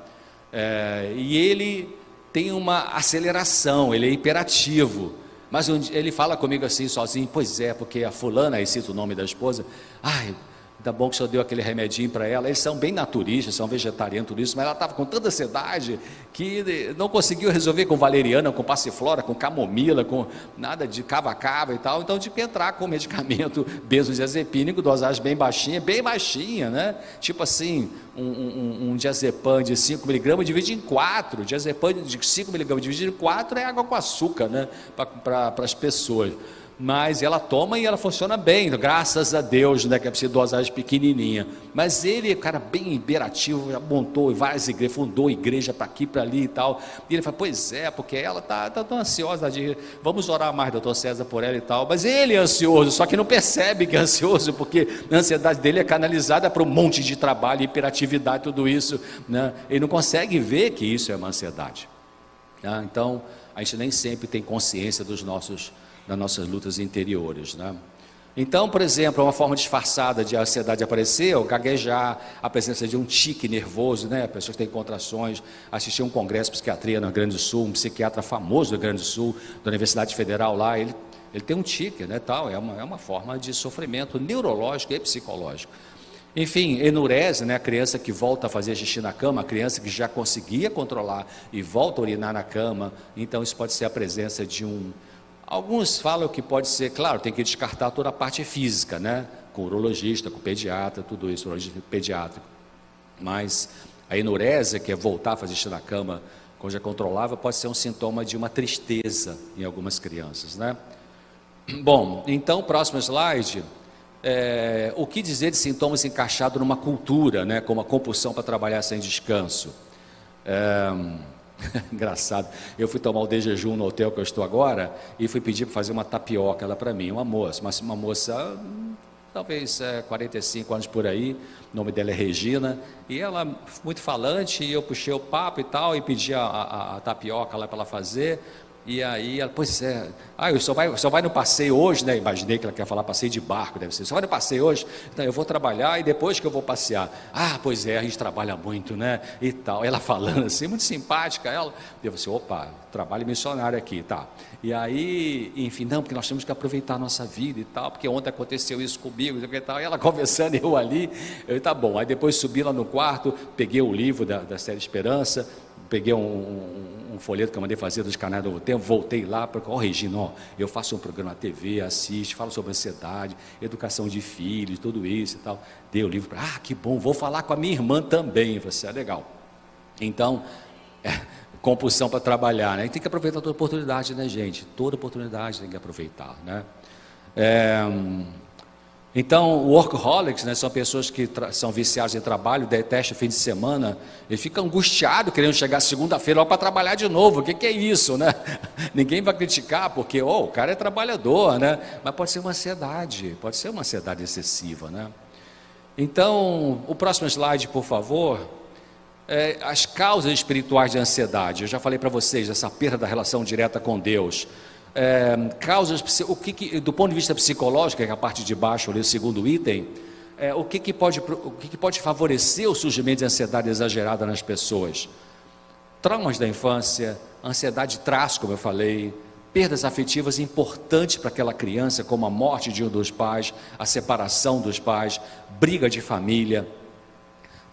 S1: E ele tem uma aceleração, ele é hiperativo. Mas ele fala comigo assim, sozinho, pois é, porque a fulana, aí cita o nome da esposa, ai, tá bom que o senhor deu aquele remedinho para ela. Eles são bem naturistas, são vegetarianos, tudo isso, mas ela estava com tanta ansiedade que não conseguiu resolver com valeriana, com passiflora, com camomila, com nada de cava-cava e tal. Então tive que entrar com medicamento benzodiazepínico, dosagem bem baixinha, né? Tipo assim, um diazepam de 5 miligramas dividido em 4. Diazepam de 5 miligramas dividido em 4 é água com açúcar, né? Para as pessoas. Mas ela toma e ela funciona bem, graças a Deus, né, que é preciso dosagem pequenininha. Mas ele é um cara bem imperativo, já montou várias igrejas, fundou igreja para aqui, para ali e tal. E ele fala, pois é, porque ela tá tão ansiosa, vamos orar mais, doutor César, por ela e tal. Mas ele é ansioso, só que não percebe que é ansioso, porque a ansiedade dele é canalizada para um monte de trabalho, hiperatividade, tudo isso, né? Ele não consegue ver que isso é uma ansiedade, né? Então, a gente nem sempre tem consciência das nossas lutas interiores, né? Então, por exemplo, uma forma disfarçada de ansiedade aparecer é o gaguejar, a presença de um tique nervoso, né? Pessoas que têm contrações. Assisti a um congresso de psiquiatria no Rio Grande do Sul, um psiquiatra famoso do Rio Grande do Sul, da Universidade Federal lá, ele tem um tique, né, tal, é uma forma de sofrimento neurológico e psicológico. Enfim, enurese, né, a criança que volta a fazer xixi na cama, a criança que já conseguia controlar e volta a urinar na cama. Então isso pode ser a presença de alguns falam que pode ser, claro, tem que descartar toda a parte física, né? Com urologista, com pediatra, tudo isso, urologista pediátrico. Mas a enurese, que é voltar a fazer xixi na cama, quando já controlava, pode ser um sintoma de uma tristeza em algumas crianças, né? Bom, então, próximo slide. O que dizer de sintomas encaixados numa cultura, né? Como a compulsão para trabalhar sem descanso. Engraçado, eu fui tomar o de jejum no hotel que eu estou agora e fui pedir para fazer uma tapioca lá para mim, uma moça talvez 45 anos por aí, o nome dela é Regina, e ela muito falante, e eu puxei o papo e tal, e pedi a tapioca lá para ela fazer. E aí ela, pois é, o senhor vai no passeio hoje, né? Imaginei que ela quer falar passeio de barco, deve ser. O senhor vai no passeio hoje? Então, eu vou trabalhar e depois que eu vou passear. Pois é, a gente trabalha muito, né? E tal. Ela falando assim, muito simpática, ela. Eu falei assim, opa, trabalho missionário aqui, tá. E aí, enfim, não, porque nós temos que aproveitar a nossa vida e tal, porque ontem aconteceu isso comigo e tal. E ela conversando, eu ali, tá bom. Aí depois subi lá no quarto, peguei o livro da série Esperança, peguei um folheto que eu mandei fazer dos canais do Novo Tempo, voltei lá, porque, Regina, eu faço um programa na TV, assiste, falo sobre ansiedade, educação de filhos, tudo isso e tal. Dei o livro para, que bom, vou falar com a minha irmã também. Eu falei assim, legal. Então, compulsão para trabalhar, né? E tem que aproveitar toda oportunidade, né, gente? Toda oportunidade tem que aproveitar, né? Então, workaholics, né, são pessoas que são viciadas em trabalho, detestam o fim de semana, e ficam angustiados, querendo chegar segunda-feira para trabalhar de novo. O que é isso, né? Ninguém vai criticar, porque o cara é trabalhador, né? Mas pode ser uma ansiedade excessiva, né? Então, o próximo slide, por favor. As causas espirituais de ansiedade. Eu já falei para vocês dessa perda da relação direta com Deus. Causas, do ponto de vista psicológico, que é a parte de baixo, ali, o segundo item, o que pode favorecer o surgimento de ansiedade exagerada nas pessoas? Traumas da infância, ansiedade traz, como eu falei, perdas afetivas importantes para aquela criança, como a morte de um dos pais, a separação dos pais, briga de família,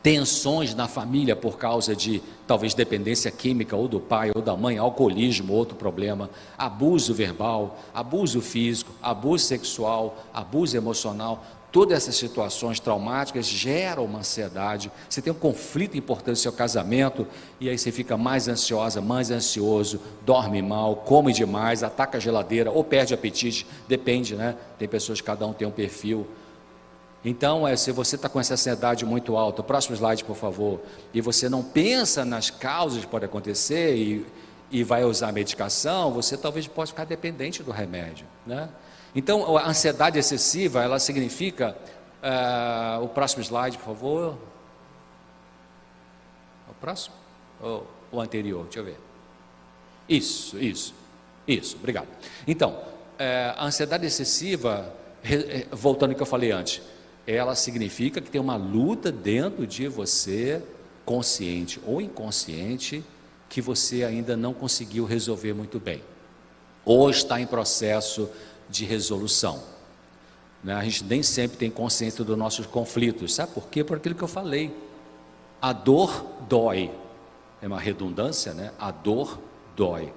S1: tensões na família por causa de talvez dependência química ou do pai ou da mãe, alcoolismo, outro problema, abuso verbal, abuso físico, abuso sexual, abuso emocional. Todas essas situações traumáticas geram uma ansiedade. Você tem um conflito importante no seu casamento e aí você fica mais ansiosa, mais ansioso, dorme mal, come demais, ataca a geladeira ou perde apetite, depende, né? Tem pessoas que cada um tem um perfil. Então, se você está com essa ansiedade muito alta, próximo slide, por favor, e você não pensa nas causas que podem acontecer e vai usar a medicação, você talvez possa ficar dependente do remédio, né? Então, a ansiedade excessiva, ela significa, o próximo slide, por favor. O próximo? Ou o anterior, deixa eu ver. Isso. Isso, obrigado. Então, a ansiedade excessiva, voltando ao que eu falei antes, ela significa que tem uma luta dentro de você, consciente ou inconsciente, que você ainda não conseguiu resolver muito bem, ou está em processo de resolução. A gente nem sempre tem consciência dos nossos conflitos, sabe por quê? Por aquilo que eu falei, a dor dói, é uma redundância, né? A dor dói,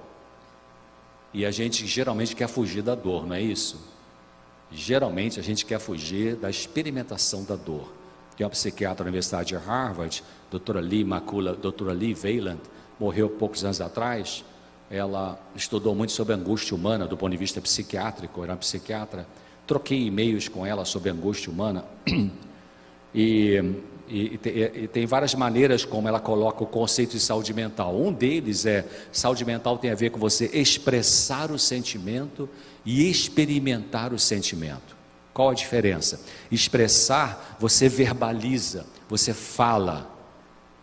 S1: e a gente geralmente quer fugir da dor, não é isso? Geralmente a gente quer fugir da experimentação da dor. Tem uma psiquiatra da Universidade de Harvard, doutora Lee Valand, morreu poucos anos atrás. Ela estudou muito sobre a angústia humana do ponto de vista psiquiátrico, era uma psiquiatra. Troquei e-mails com ela sobre a angústia humana e tem várias maneiras como ela coloca o conceito de saúde mental. Um deles saúde mental tem a ver com você expressar o sentimento e experimentar o sentimento. Qual a diferença? Expressar, você verbaliza, você fala.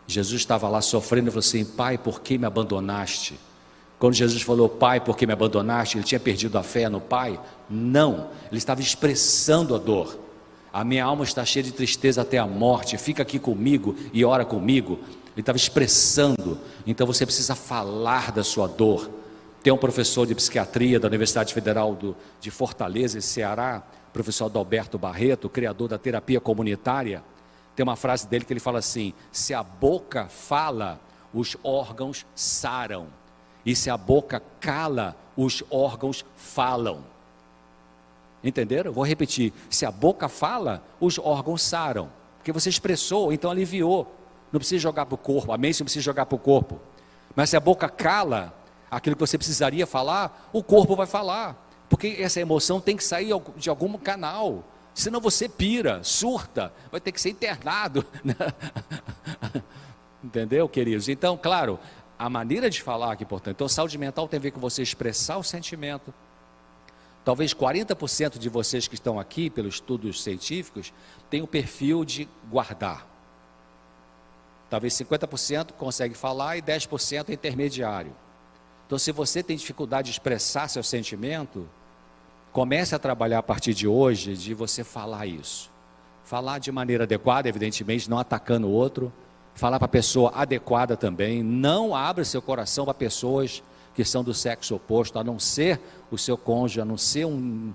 S1: Jesus estava lá sofrendo e falou assim: Pai, por que me abandonaste? Quando Jesus falou, Pai, por que me abandonaste? Ele tinha perdido a fé no Pai? Não, ele estava expressando a dor. A minha alma está cheia de tristeza até a morte, fica aqui comigo e ora comigo. Ele estava expressando. Então você precisa falar da sua dor. Tem um professor de psiquiatria da Universidade Federal de Fortaleza, Ceará, professor Adalberto Barreto, criador da terapia comunitária. Tem uma frase dele que ele fala assim: se a boca fala, os órgãos saram, e se a boca cala, os órgãos falam. Entenderam? Vou repetir: se a boca fala, os órgãos saram, porque você expressou, então aliviou. Não precisa jogar para o corpo, amém? Você não precisa jogar para o corpo. Mas se a boca cala aquilo que você precisaria falar, o corpo vai falar, porque essa emoção tem que sair de algum canal, senão você pira, surta, vai ter que ser internado. Entendeu, queridos? Então, claro, a maneira de falar que é importante. Então, saúde mental tem a ver com você expressar o sentimento. Talvez 40% de vocês que estão aqui, pelos estudos científicos, têm o perfil de guardar. Talvez 50% consegue falar e 10% é intermediário. Então, se você tem dificuldade de expressar seu sentimento, comece a trabalhar a partir de hoje de você falar isso. Falar de maneira adequada, evidentemente, não atacando o outro. Falar para a pessoa adequada também. Não abra seu coração para pessoas que são do sexo oposto, a não ser o seu cônjuge, a não ser um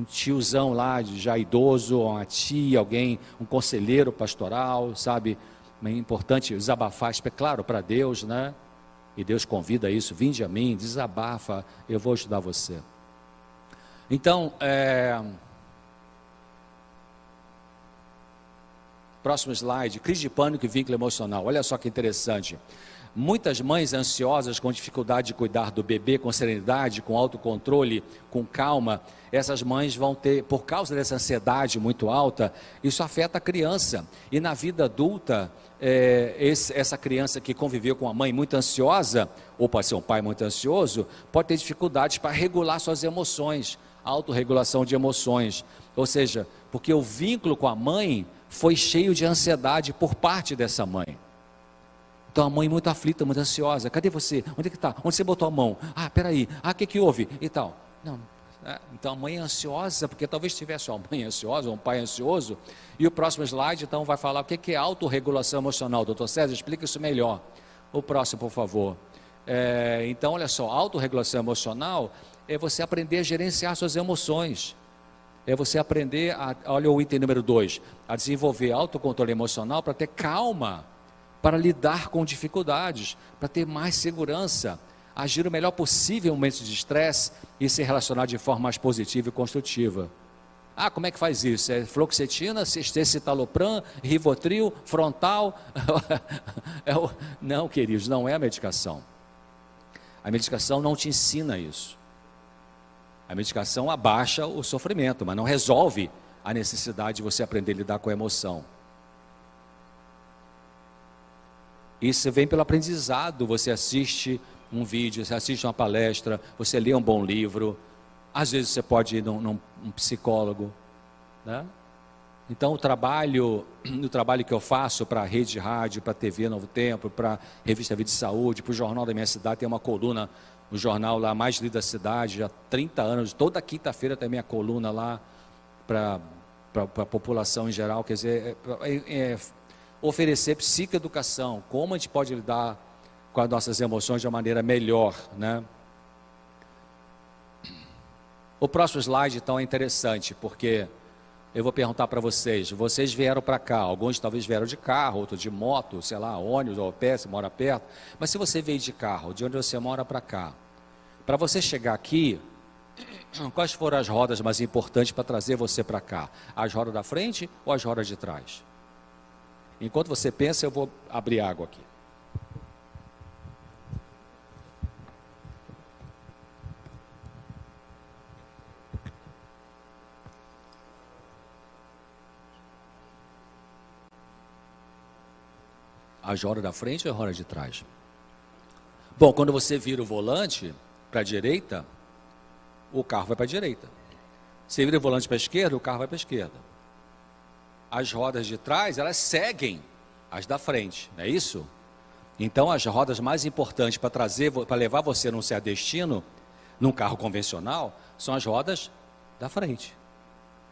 S1: tiozão lá, já idoso, uma tia, alguém, um conselheiro pastoral, sabe? É importante desabafar, claro, para Deus, né? E Deus convida isso: vinde a mim, desabafa, eu vou ajudar você. Então, próximo slide: crise de pânico e vínculo emocional. Olha só que interessante. Muitas mães ansiosas, com dificuldade de cuidar do bebê com serenidade, com autocontrole, com calma, essas mães vão ter, por causa dessa ansiedade muito alta, isso afeta a criança. E na vida adulta, essa criança que conviveu com a mãe muito ansiosa, ou pode ser um pai muito ansioso, pode ter dificuldades para regular suas emoções, autorregulação de emoções. Ou seja, porque o vínculo com a mãe foi cheio de ansiedade por parte dessa mãe. Então a mãe muito aflita, muito ansiosa: cadê você? Onde é que está? Onde você botou a mão? Ah, peraí, o que houve? E tal. Não, então a mãe é ansiosa, porque talvez tivesse uma mãe ansiosa, ou um pai ansioso. E o próximo slide então vai falar o que é autorregulação emocional. Doutor César, explica isso melhor. O próximo, por favor. Então olha só, autorregulação emocional é você aprender a gerenciar suas emoções. É você aprender, olha o item número 2, a desenvolver autocontrole emocional para ter calma, para lidar com dificuldades, para ter mais segurança, agir o melhor possível em momentos de estresse e se relacionar de forma mais positiva e construtiva. Como é que faz isso? É fluoxetina, citalopram, Rivotril, Frontal? Não, queridos, não é a medicação. A medicação não te ensina isso. A medicação abaixa o sofrimento, mas não resolve a necessidade de você aprender a lidar com a emoção. Isso vem pelo aprendizado. Você assiste um vídeo, você assiste uma palestra, você lê um bom livro, às vezes você pode ir num psicólogo, né? Então o trabalho que eu faço para a Rede de Rádio, para a TV Novo Tempo, para a Revista Vida e Saúde, para o Jornal da Minha Cidade, tem uma coluna o jornal lá mais lido da cidade, já há 30 anos, toda quinta-feira tem minha coluna lá para a população em geral, quer dizer, oferecer psicoeducação, como a gente pode lidar com as nossas emoções de uma maneira melhor, né? O próximo slide, então, é interessante, porque eu vou perguntar para vocês, vocês vieram para cá, alguns talvez vieram de carro, outros de moto, sei lá, ônibus ou a pé, se mora perto, mas se você veio de carro, de onde você mora para cá, para você chegar aqui, quais foram as rodas mais importantes para trazer você para cá? As rodas da frente ou as rodas de trás? Enquanto você pensa, eu vou abrir água aqui. As rodas da frente ou as rodas de trás? Bom, quando você vira o volante para a direita, o carro vai para a direita. Você vira o volante para a esquerda, o carro vai para a esquerda. As rodas de trás, elas seguem as da frente, não é isso? Então, as rodas mais importantes para levar você num certo destino, num carro convencional, são as rodas da frente.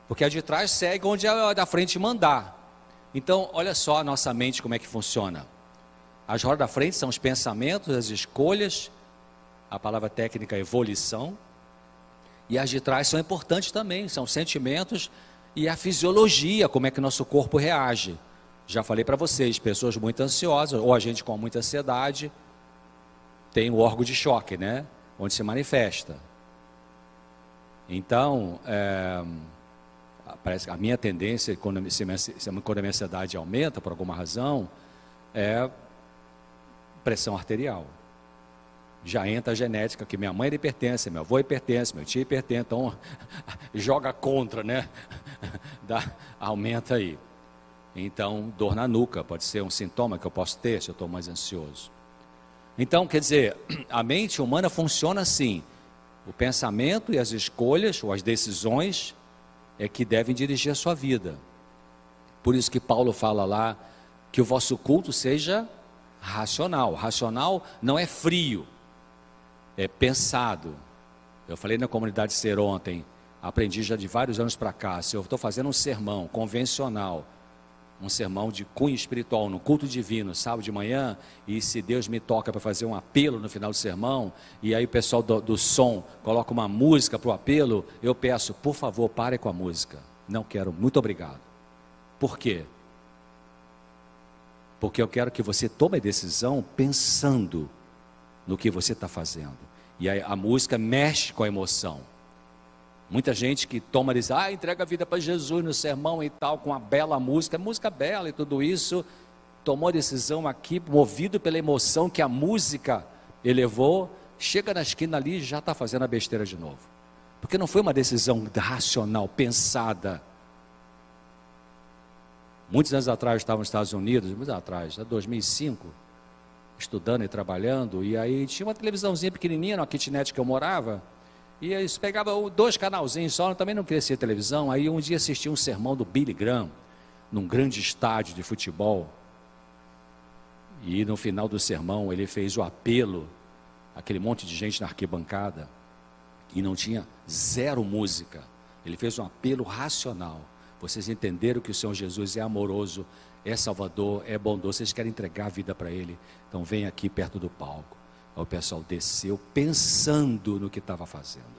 S1: Porque a de trás segue onde a da frente mandar. Então, olha só a nossa mente como é que funciona. As rodas da frente são os pensamentos, as escolhas, a palavra técnica é volição, e as de trás são importantes também, são sentimentos e a fisiologia, como é que nosso corpo reage. Já falei para vocês, pessoas muito ansiosas, ou a gente com muita ansiedade, tem o órgão de choque, né? Onde se manifesta. Então, parece que a minha tendência, quando a minha ansiedade aumenta por alguma razão, é pressão arterial. Já entra a genética, que minha mãe é hipertensa, meu avô é hipertenso, meu tio é hipertenso, então joga contra, né? Aumenta aí. Então, dor na nuca pode ser um sintoma que eu posso ter se eu estou mais ansioso. Então, quer dizer, a mente humana funciona assim. O pensamento e as escolhas, ou as decisões, é que devem dirigir a sua vida. Por isso que Paulo fala lá, que o vosso culto seja racional. Racional não é frio, é pensado. Eu falei na comunidade Ser ontem, aprendi já de vários anos para cá, se eu estou fazendo um sermão convencional, um sermão de cunho espiritual, no culto divino, sábado de manhã, e se Deus me toca para fazer um apelo no final do sermão, e aí o pessoal do som coloca uma música para o apelo, eu peço, por favor, pare com a música. Não quero, muito obrigado. Por quê? Porque eu quero que você tome a decisão pensando no que você está fazendo. E aí a música mexe com a emoção. Muita gente que toma e diz, entrega a vida para Jesus no sermão e tal, com uma bela música bela e tudo isso, tomou a decisão aqui, movido pela emoção que a música elevou, chega na esquina ali e já está fazendo a besteira de novo. Porque não foi uma decisão racional, pensada. Muitos anos atrás eu estava nos Estados Unidos, muitos anos atrás, 2005, estudando e trabalhando, e aí tinha uma televisãozinha pequenininha na kitnet que eu morava, e eles pegavam 2 canalzinhos só, eu também não queria assistir televisão. Aí um dia assisti um sermão do Billy Graham, num grande estádio de futebol, e no final do sermão ele fez o apelo, aquele monte de gente na arquibancada, e não tinha zero música, ele fez um apelo racional. Vocês entenderam que o Senhor Jesus é amoroso, é salvador, é bondoso, vocês querem entregar a vida para Ele, então vem aqui perto do palco. Aí o pessoal desceu pensando no que estava fazendo.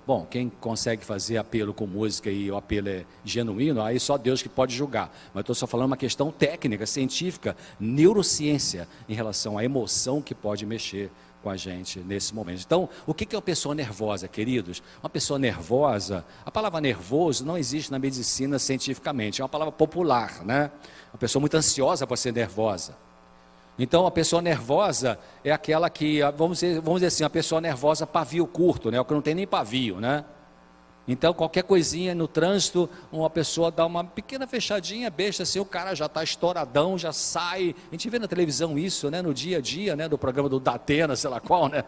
S1: Bom, quem consegue fazer apelo com música e o apelo é genuíno, aí só Deus que pode julgar. Mas estou só falando uma questão técnica, científica, neurociência, em relação à emoção que pode mexer com a gente nesse momento. Então, o que é uma pessoa nervosa, queridos? Uma pessoa nervosa, a palavra nervoso não existe na medicina cientificamente, é uma palavra popular, né? Uma pessoa muito ansiosa pode ser nervosa. Então, a pessoa nervosa é aquela que, vamos dizer assim, a pessoa nervosa pavio curto, né? O que não tem nem pavio, né? Então, qualquer coisinha no trânsito, uma pessoa dá uma pequena fechadinha, besta assim, o cara já está estouradão, já sai. A gente vê na televisão isso, né? No dia a dia, né? Do programa do Datena, sei lá qual, né?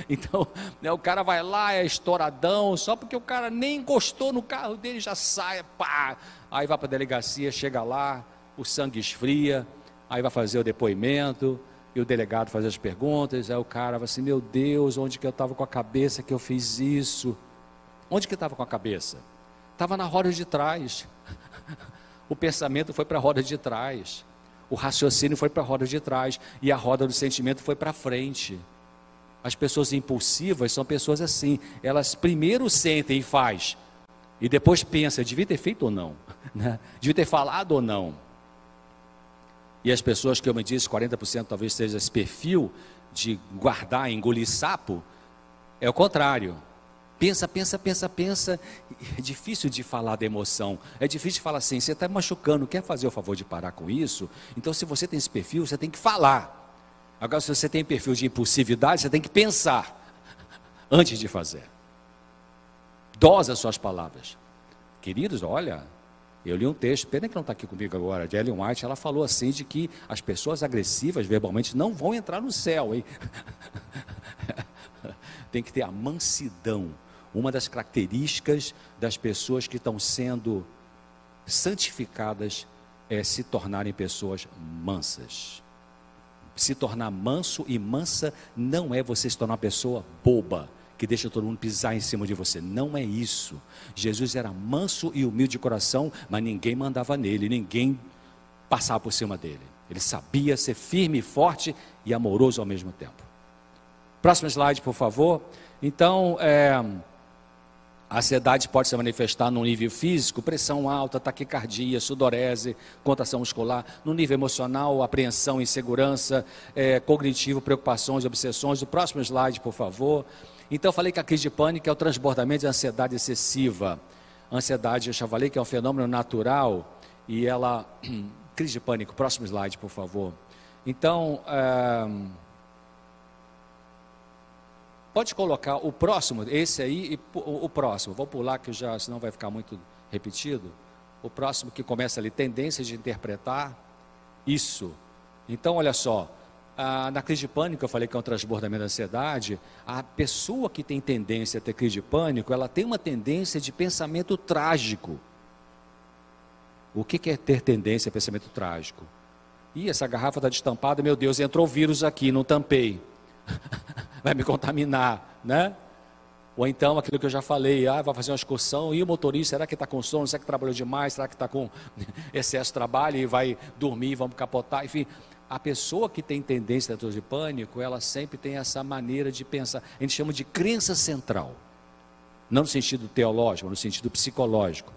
S1: Então, né? O cara vai lá, é estouradão, só porque o cara nem encostou no carro dele, já sai, pá! Aí vai para a delegacia, chega lá, o sangue esfria, aí vai fazer o depoimento,
S2: e o delegado fazia as perguntas, aí o cara fala assim, meu Deus, onde que eu estava com a cabeça que eu fiz isso? Onde que estava com a cabeça? Estava na roda de trás. O pensamento foi para a roda de trás. O raciocínio foi para a roda de trás. E a roda do sentimento foi para frente. As pessoas impulsivas são pessoas assim. Elas primeiro sentem e faz. E depois pensa, devia ter feito ou não? Né? Devia ter falado ou não? E as pessoas que eu me disse, 40% talvez seja esse perfil de guardar, engolir sapo, é o contrário. Pensa, pensa, pensa, pensa. É difícil de falar da emoção. É difícil de falar assim, você está me machucando, quer fazer o favor de parar com isso? Então, se você tem esse perfil, você tem que falar. Agora, se você tem perfil de impulsividade, você tem que pensar antes de fazer. Dose as suas palavras. Queridos, olha, eu li um texto, pena que não está aqui comigo agora, de Ellen White, ela falou assim de que as pessoas agressivas verbalmente não vão entrar no céu, hein? Tem que ter a mansidão. Uma das características das pessoas que estão sendo santificadas é se tornarem pessoas mansas. Se tornar manso e mansa não é você se tornar uma pessoa boba, que deixa todo mundo pisar em cima de você. Não é isso. Jesus era manso e humilde de coração, mas ninguém mandava nele, ninguém passava por cima dele. Ele sabia ser firme, forte e amoroso ao mesmo tempo. Próximo slide, por favor. Então, a ansiedade pode se manifestar no nível físico, pressão alta, taquicardia, sudorese, contração muscular. No nível emocional, apreensão, insegurança, cognitivo, preocupações, obsessões. O próximo slide, por favor. Então, eu falei que a crise de pânico é o transbordamento de ansiedade excessiva. A ansiedade, eu já falei que é um fenômeno natural e ela... Crise de pânico, próximo slide, por favor. Então... Pode colocar o próximo, esse aí e o próximo. Vou pular que já, senão vai ficar muito repetido. O próximo que começa ali, tendência de interpretar isso. Então, olha só, na crise de pânico, eu falei que é um transbordamento da ansiedade. A pessoa que tem tendência a ter crise de pânico, ela tem uma tendência de pensamento trágico. O que é ter tendência a pensamento trágico? Ih, essa garrafa está destampada, meu Deus, entrou vírus aqui, não tampei. Vai me contaminar, né? Ou então aquilo que eu já falei, vai fazer uma excursão, e o motorista, será que está com sono, será que trabalhou demais, será que está com excesso de trabalho e vai dormir, vamos capotar, enfim. A pessoa que tem tendência a crise de pânico, ela sempre tem essa maneira de pensar, a gente chama de crença central, não no sentido teológico, no sentido psicológico.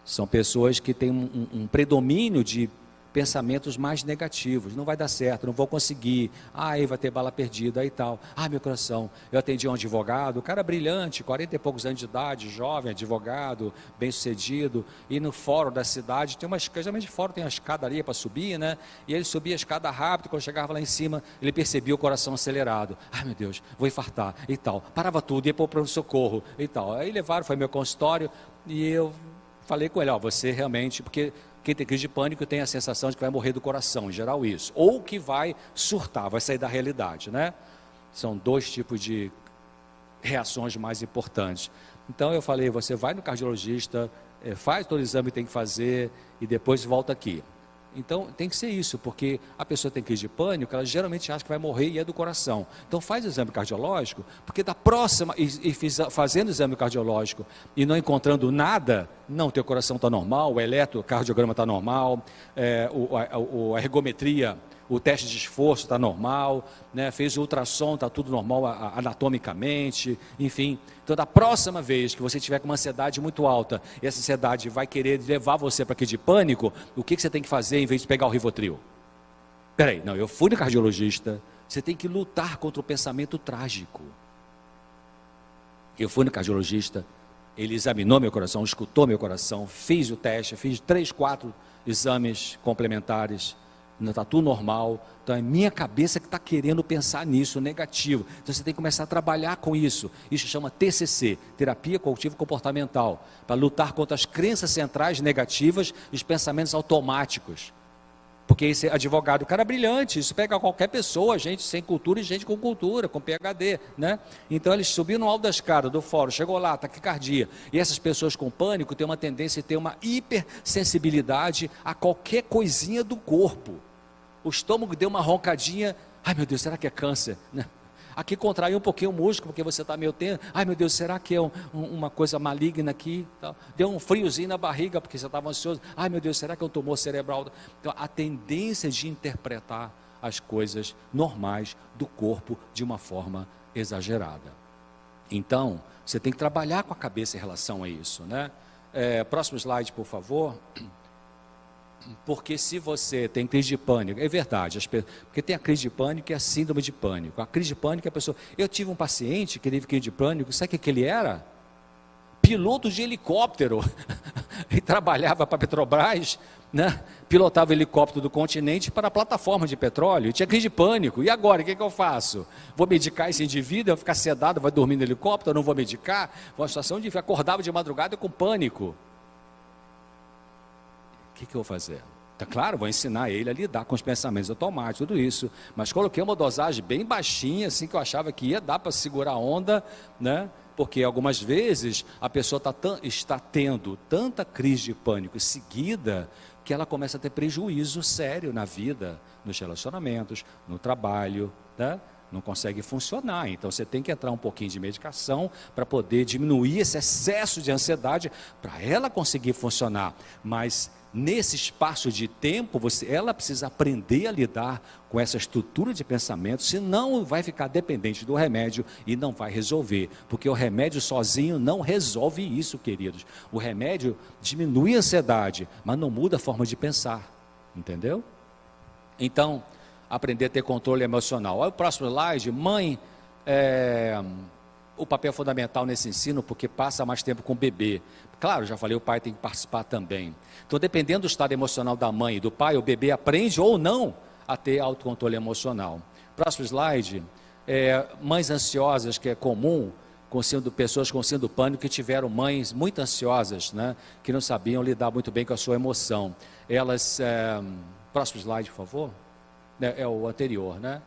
S2: São pessoas que têm um predomínio de pensamentos mais negativos, não vai dar certo, não vou conseguir, aí vai ter bala perdida e tal, meu coração, eu atendi um advogado, cara brilhante, 40 e poucos anos de idade, jovem, advogado, bem sucedido, e no fórum da cidade, tem geralmente fórum tem uma escadaria para subir, né, e ele subia a escada rápido, quando chegava lá em cima, ele percebia o coração acelerado, meu Deus, vou infartar, e tal, parava tudo, ia para o pronto-socorro, e tal, aí levaram, foi ao meu consultório, e eu falei com ele, você realmente, porque quem tem crise de pânico tem a sensação de que vai morrer do coração, em geral isso, ou que vai surtar, vai sair da realidade, né? São dois tipos de reações mais importantes. Então eu falei, você vai no cardiologista, faz todo o exame que tem que fazer e depois volta aqui. Então tem que ser isso, porque a pessoa tem crise de pânico, ela geralmente acha que vai morrer e é do coração. Então faz o exame cardiológico, porque da próxima, fazendo o exame cardiológico e não encontrando nada, não, teu coração está normal, o eletrocardiograma está normal, a ergometria, o teste de esforço está normal, né? Fez o ultrassom, está tudo normal anatomicamente, enfim. Então, da próxima vez que você tiver com uma ansiedade muito alta, e essa ansiedade vai querer levar você para crise de pânico, o que você tem que fazer em vez de pegar o Rivotril? Peraí, não, eu fui no cardiologista, você tem que lutar contra o pensamento trágico. Eu fui no cardiologista, ele examinou meu coração, escutou meu coração, fiz o teste, fiz 3, 4 exames complementares, não está tudo normal, então é minha cabeça que está querendo pensar nisso, negativo. Então você tem que começar a trabalhar com isso. Isso chama TCC, Terapia Cognitivo Comportamental, para lutar contra as crenças centrais negativas e os pensamentos automáticos. Porque esse advogado, cara brilhante, isso pega qualquer pessoa, gente sem cultura e gente com cultura, com PhD, né? Então eles subiram no alto da escada do fórum, chegou lá, taquicardia. E essas pessoas com pânico têm uma tendência a ter uma hipersensibilidade a qualquer coisinha do corpo. O estômago deu uma roncadinha, ai meu Deus, será que é câncer? Né? Aqui contraiu um pouquinho o músculo, porque você está meio tenso, ai meu Deus, será que é uma coisa maligna aqui? Deu um friozinho na barriga, porque você estava ansioso, ai meu Deus, será que é um tumor cerebral? Então, a tendência de interpretar as coisas normais do corpo de uma forma exagerada. Então, você tem que trabalhar com a cabeça em relação a isso, né? Próximo slide, por favor. Porque se você tem crise de pânico, é verdade, porque tem a crise de pânico e a síndrome de pânico. A crise de pânico é a pessoa... Eu tive um paciente que teve crise de pânico, sabe o que ele era? Piloto de helicóptero. Ele trabalhava para a Petrobras, né? Pilotava o helicóptero do Continente para a plataforma de petróleo, e tinha crise de pânico. E agora, o que eu faço? Vou medicar esse indivíduo, vai ficar sedado, vai dormir no helicóptero, não vou medicar? Uma situação de acordava de madrugada com pânico. O que eu vou fazer? Tá claro, vou ensinar ele a lidar com os pensamentos automáticos, tudo isso. Mas coloquei uma dosagem bem baixinha, assim, que eu achava que ia dar para segurar a onda, né? Porque algumas vezes a pessoa está tendo tanta crise de pânico seguida, que ela começa a ter prejuízo sério na vida, nos relacionamentos, no trabalho, né? Não consegue funcionar. Então você tem que entrar um pouquinho de medicação para poder diminuir esse excesso de ansiedade, para ela conseguir funcionar. Mas nesse espaço de tempo, ela precisa aprender a lidar com essa estrutura de pensamento, senão vai ficar dependente do remédio e não vai resolver, porque o remédio sozinho não resolve isso, queridos. O remédio diminui a ansiedade, mas não muda a forma de pensar, entendeu? Então, aprender a ter controle emocional. Olha o próximo slide. Mãe, o papel fundamental nesse ensino, porque passa mais tempo com o bebê. Claro, já falei, o pai tem que participar também. Então, dependendo do estado emocional da mãe e do pai, o bebê aprende ou não a ter autocontrole emocional. Próximo slide. Mães ansiosas, que é comum, pessoas com síndrome do pânico que tiveram mães muito ansiosas, né, que não sabiam lidar muito bem com a sua emoção. Elas, próximo slide, por favor. É o anterior, né?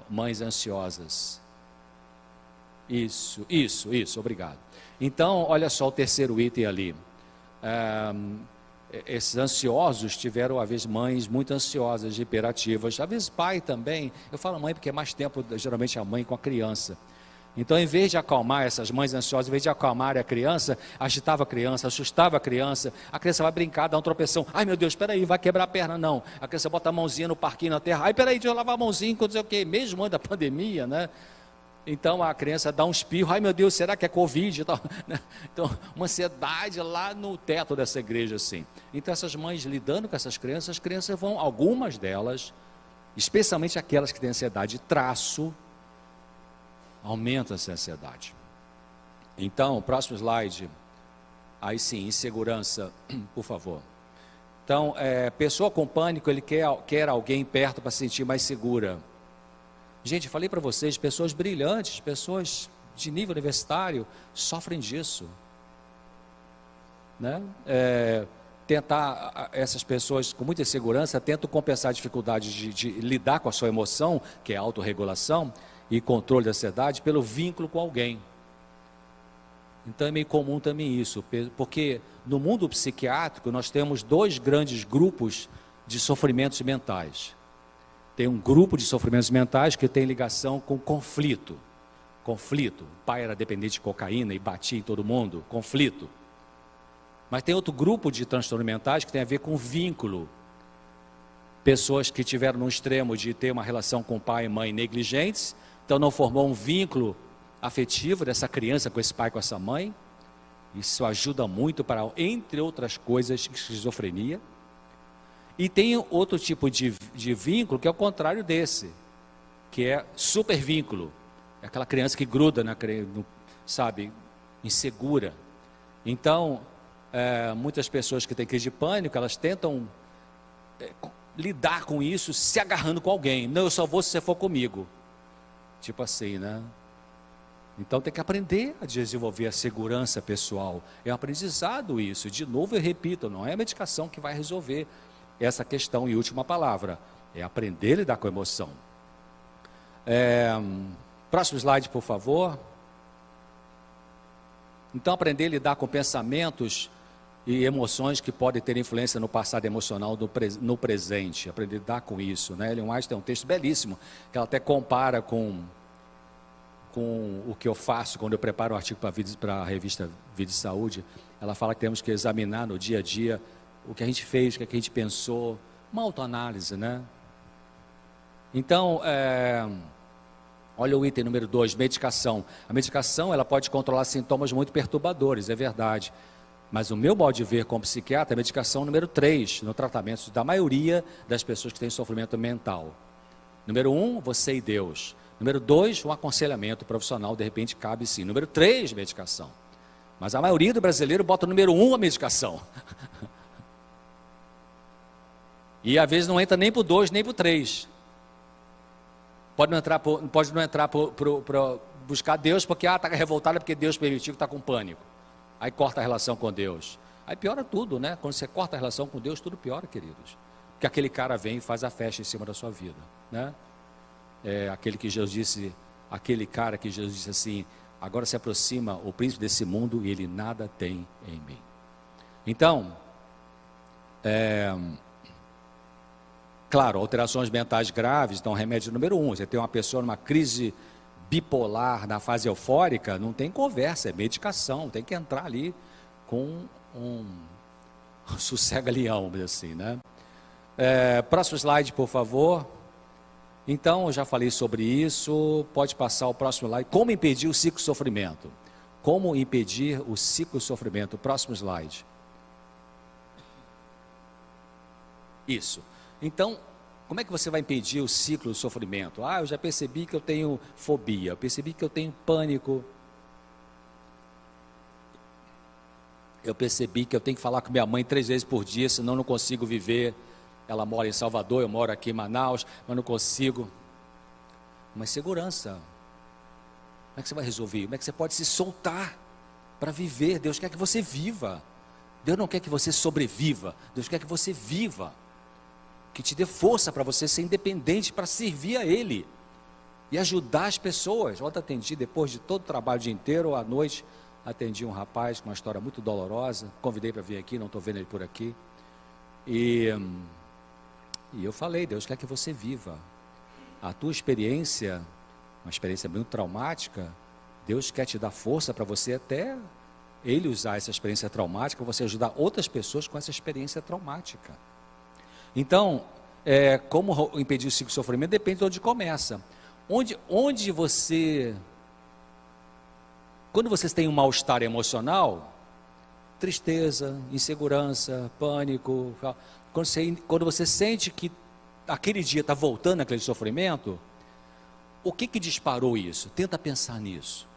S2: Mães ansiosas. Isso, obrigado. Então, olha só o terceiro item ali. Esses ansiosos tiveram, às vezes, mães muito ansiosas, hiperativas. Às vezes, pai também. Eu falo mãe porque é mais tempo, geralmente, a mãe com a criança. Então, em vez de acalmar essas mães ansiosas, em vez de acalmar a criança, agitava a criança, assustava a criança vai brincar, dá um tropeção, ai meu Deus, espera aí, vai quebrar a perna, não. A criança bota a mãozinha no parquinho na terra, ai espera aí, deixa eu lavar a mãozinha, não sei o quê, mesmo antes da pandemia, né? Então a criança dá um espirro, ai meu Deus, será que é Covid e tal? Então, uma ansiedade lá no teto dessa igreja, assim. Então essas mães lidando com essas crianças, as crianças vão, algumas delas, especialmente aquelas que têm ansiedade de traço, aumenta essa ansiedade. Então, próximo slide. Aí sim, insegurança, por favor. Então, pessoa com pânico, ele quer alguém perto para se sentir mais segura. Gente, falei para vocês, pessoas brilhantes, pessoas de nível universitário, sofrem disso. Né? Essas pessoas com muita insegurança, tentam compensar a dificuldade de lidar com a sua emoção, que é a autorregulação, e controle da ansiedade pelo vínculo com alguém. Então é meio comum também isso, porque no mundo psiquiátrico nós temos dois grandes grupos de sofrimentos mentais. Tem um grupo de sofrimentos mentais que tem ligação com conflito. O pai era dependente de cocaína e batia em todo mundo, conflito. Mas tem outro grupo de transtornos mentais que tem a ver com vínculo. Pessoas que tiveram no extremo de ter uma relação com pai e mãe negligentes, então não formou um vínculo afetivo dessa criança com esse pai, com essa mãe. Isso ajuda muito para, entre outras coisas, esquizofrenia. E tem outro tipo de vínculo que é o contrário desse, que é supervínculo. É aquela criança que gruda, sabe, insegura. Então, muitas pessoas que têm crise de pânico, elas tentam lidar com isso se agarrando com alguém. Não, eu só vou se você for comigo. Tipo assim, né? Então tem que aprender a desenvolver a segurança pessoal. É um aprendizado isso. De novo eu repito, não é a medicação que vai resolver essa questão. E última palavra, é aprender a lidar com a emoção. Próximo slide, por favor. Então aprender a lidar com pensamentos e emoções que podem ter influência no passado emocional no presente, aprender a lidar com isso, né? Ellen White tem um texto belíssimo, que ela até compara com o que eu faço quando eu preparo um artigo para a revista Vida e Saúde. Ela fala que temos que examinar no dia a dia o que a gente fez, o que a gente pensou, uma autoanálise, né? Então, olha o item número 2, medicação. A medicação, ela pode controlar sintomas muito perturbadores, é verdade. Mas o meu modo de ver como psiquiatra, a medicação número 3, no tratamento da maioria das pessoas que têm sofrimento mental. Número 1, você e Deus. Número 2, um aconselhamento profissional, de repente cabe sim. Número 3, medicação. Mas a maioria do brasileiro bota o número 1 a medicação. E às vezes não entra nem para o 2, nem para o 3. Pode não entrar para buscar Deus, porque está revoltado, porque Deus permitiu, que está com pânico. Aí corta a relação com Deus. Aí piora tudo, né? Quando você corta a relação com Deus, tudo piora, queridos. Porque aquele cara vem e faz a festa em cima da sua vida, né? Aquele cara que Jesus disse assim: agora se aproxima o príncipe desse mundo e ele nada tem em mim. Então, claro, alterações mentais graves, então remédio número 1, você tem uma pessoa numa crise bipolar, na fase eufórica, não tem conversa, é medicação, tem que entrar ali com um sossega-leão, assim, né? Próximo slide, por favor. Então, eu já falei sobre isso, pode passar o próximo slide. Como impedir o ciclo de sofrimento? Como impedir o ciclo de sofrimento? Próximo slide. Isso. Então, como é que você vai impedir o ciclo do sofrimento? Eu já percebi que eu tenho fobia, eu percebi que eu tenho pânico. Eu percebi que eu tenho que falar com minha mãe 3 vezes por dia, senão eu não consigo viver. Ela mora em Salvador, eu moro aqui em Manaus, mas não consigo. Mas segurança. Como é que você vai resolver? Como é que você pode se soltar para viver? Deus quer que você viva. Deus não quer que você sobreviva. Deus quer que você viva. Que te dê força para você ser independente, para servir a Ele e ajudar as pessoas. Ontem atendi, depois de todo o trabalho o dia inteiro, à noite, atendi um rapaz com uma história muito dolorosa, convidei para vir aqui, não estou vendo ele por aqui, e eu falei: Deus quer que você viva. A tua experiência, uma experiência muito traumática, Deus quer te dar força para você até Ele usar essa experiência traumática, para você ajudar outras pessoas com essa experiência traumática. Então, como impedir o ciclo de sofrimento depende de onde começa. Onde você, quando você tem um mal-estar emocional, tristeza, insegurança, pânico, quando você sente que aquele dia está voltando aquele sofrimento, o que disparou isso? Tenta pensar nisso.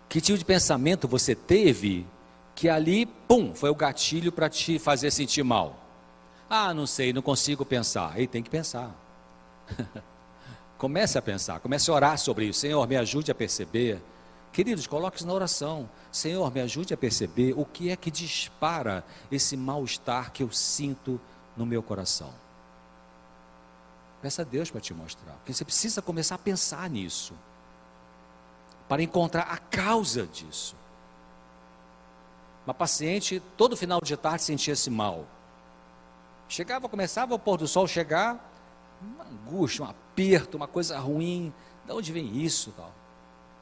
S2: Que tipo de pensamento você teve que ali, foi o gatilho para te fazer sentir mal? Não sei, não consigo pensar. Aí tem que pensar. Comece a pensar, comece a orar sobre isso. Senhor, me ajude a perceber. Queridos, coloque isso na oração. Senhor, me ajude a perceber o que é que dispara esse mal-estar que eu sinto no meu coração. Peça a Deus para te mostrar. Porque você precisa começar a pensar nisso, para encontrar a causa disso. Uma paciente, todo final de tarde sentia-se mal. Começava o pôr do sol chegar, uma angústia, um aperto, uma coisa ruim. De onde vem isso? Tal?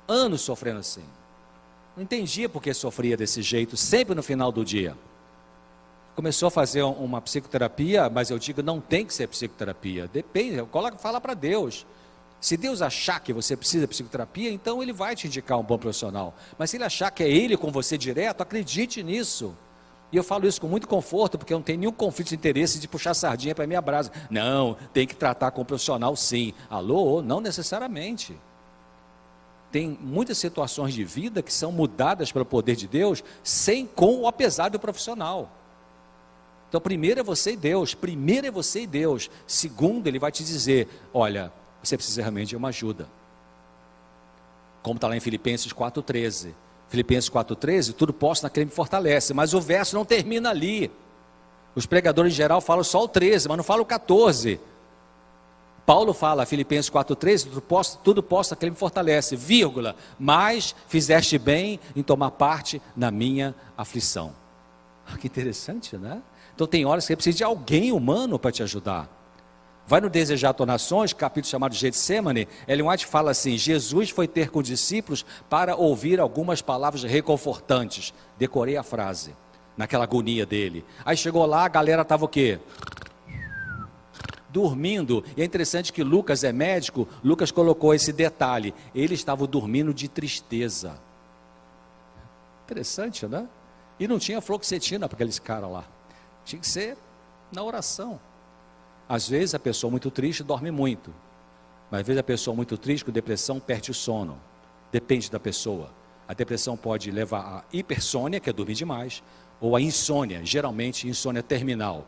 S2: Anos sofrendo assim. Não entendia por que sofria desse jeito, sempre no final do dia. Começou a fazer uma psicoterapia, mas eu digo, não tem que ser psicoterapia. Depende, fala para Deus. Se Deus achar que você precisa de psicoterapia, então Ele vai te indicar um bom profissional. Mas se Ele achar que é Ele com você direto, acredite nisso. E eu falo isso com muito conforto, porque eu não tenho nenhum conflito de interesse de puxar sardinha para a minha brasa. Não, tem que tratar com o profissional sim. Alô? Não necessariamente. Tem muitas situações de vida que são mudadas pelo poder de Deus, com ou apesar do profissional. Então, primeiro é você e Deus. Segundo, Ele vai te dizer: olha, você precisa realmente de uma ajuda. Como está lá em Filipenses 4,13. Filipenses 4,13, tudo posso naquele que me fortalece, mas o verso não termina ali. Os pregadores em geral falam só o 13, mas não falam o 14. Paulo fala, Filipenses 4,13, tudo posso naquele que me fortalece, vírgula, mas fizeste bem em tomar parte na minha aflição. Que interessante, né? Então tem horas que você precisa de alguém humano para te ajudar. Vai no Desejar Nações, capítulo chamado Getsemane, Ellen White fala assim: Jesus foi ter com os discípulos para ouvir algumas palavras reconfortantes. Decorei a frase, naquela agonia dele. Aí chegou lá, a galera estava o quê? Dormindo. E é interessante que Lucas é médico, Lucas colocou esse detalhe: eles estavam dormindo de tristeza. Interessante, né? E não tinha fluoxetina para aqueles caras lá. Tinha que ser na oração. Às vezes a pessoa muito triste dorme muito, mas às vezes a pessoa muito triste com depressão perde o sono. Depende da pessoa. A depressão pode levar a hipersônia, que é dormir demais, ou a insônia, geralmente insônia terminal.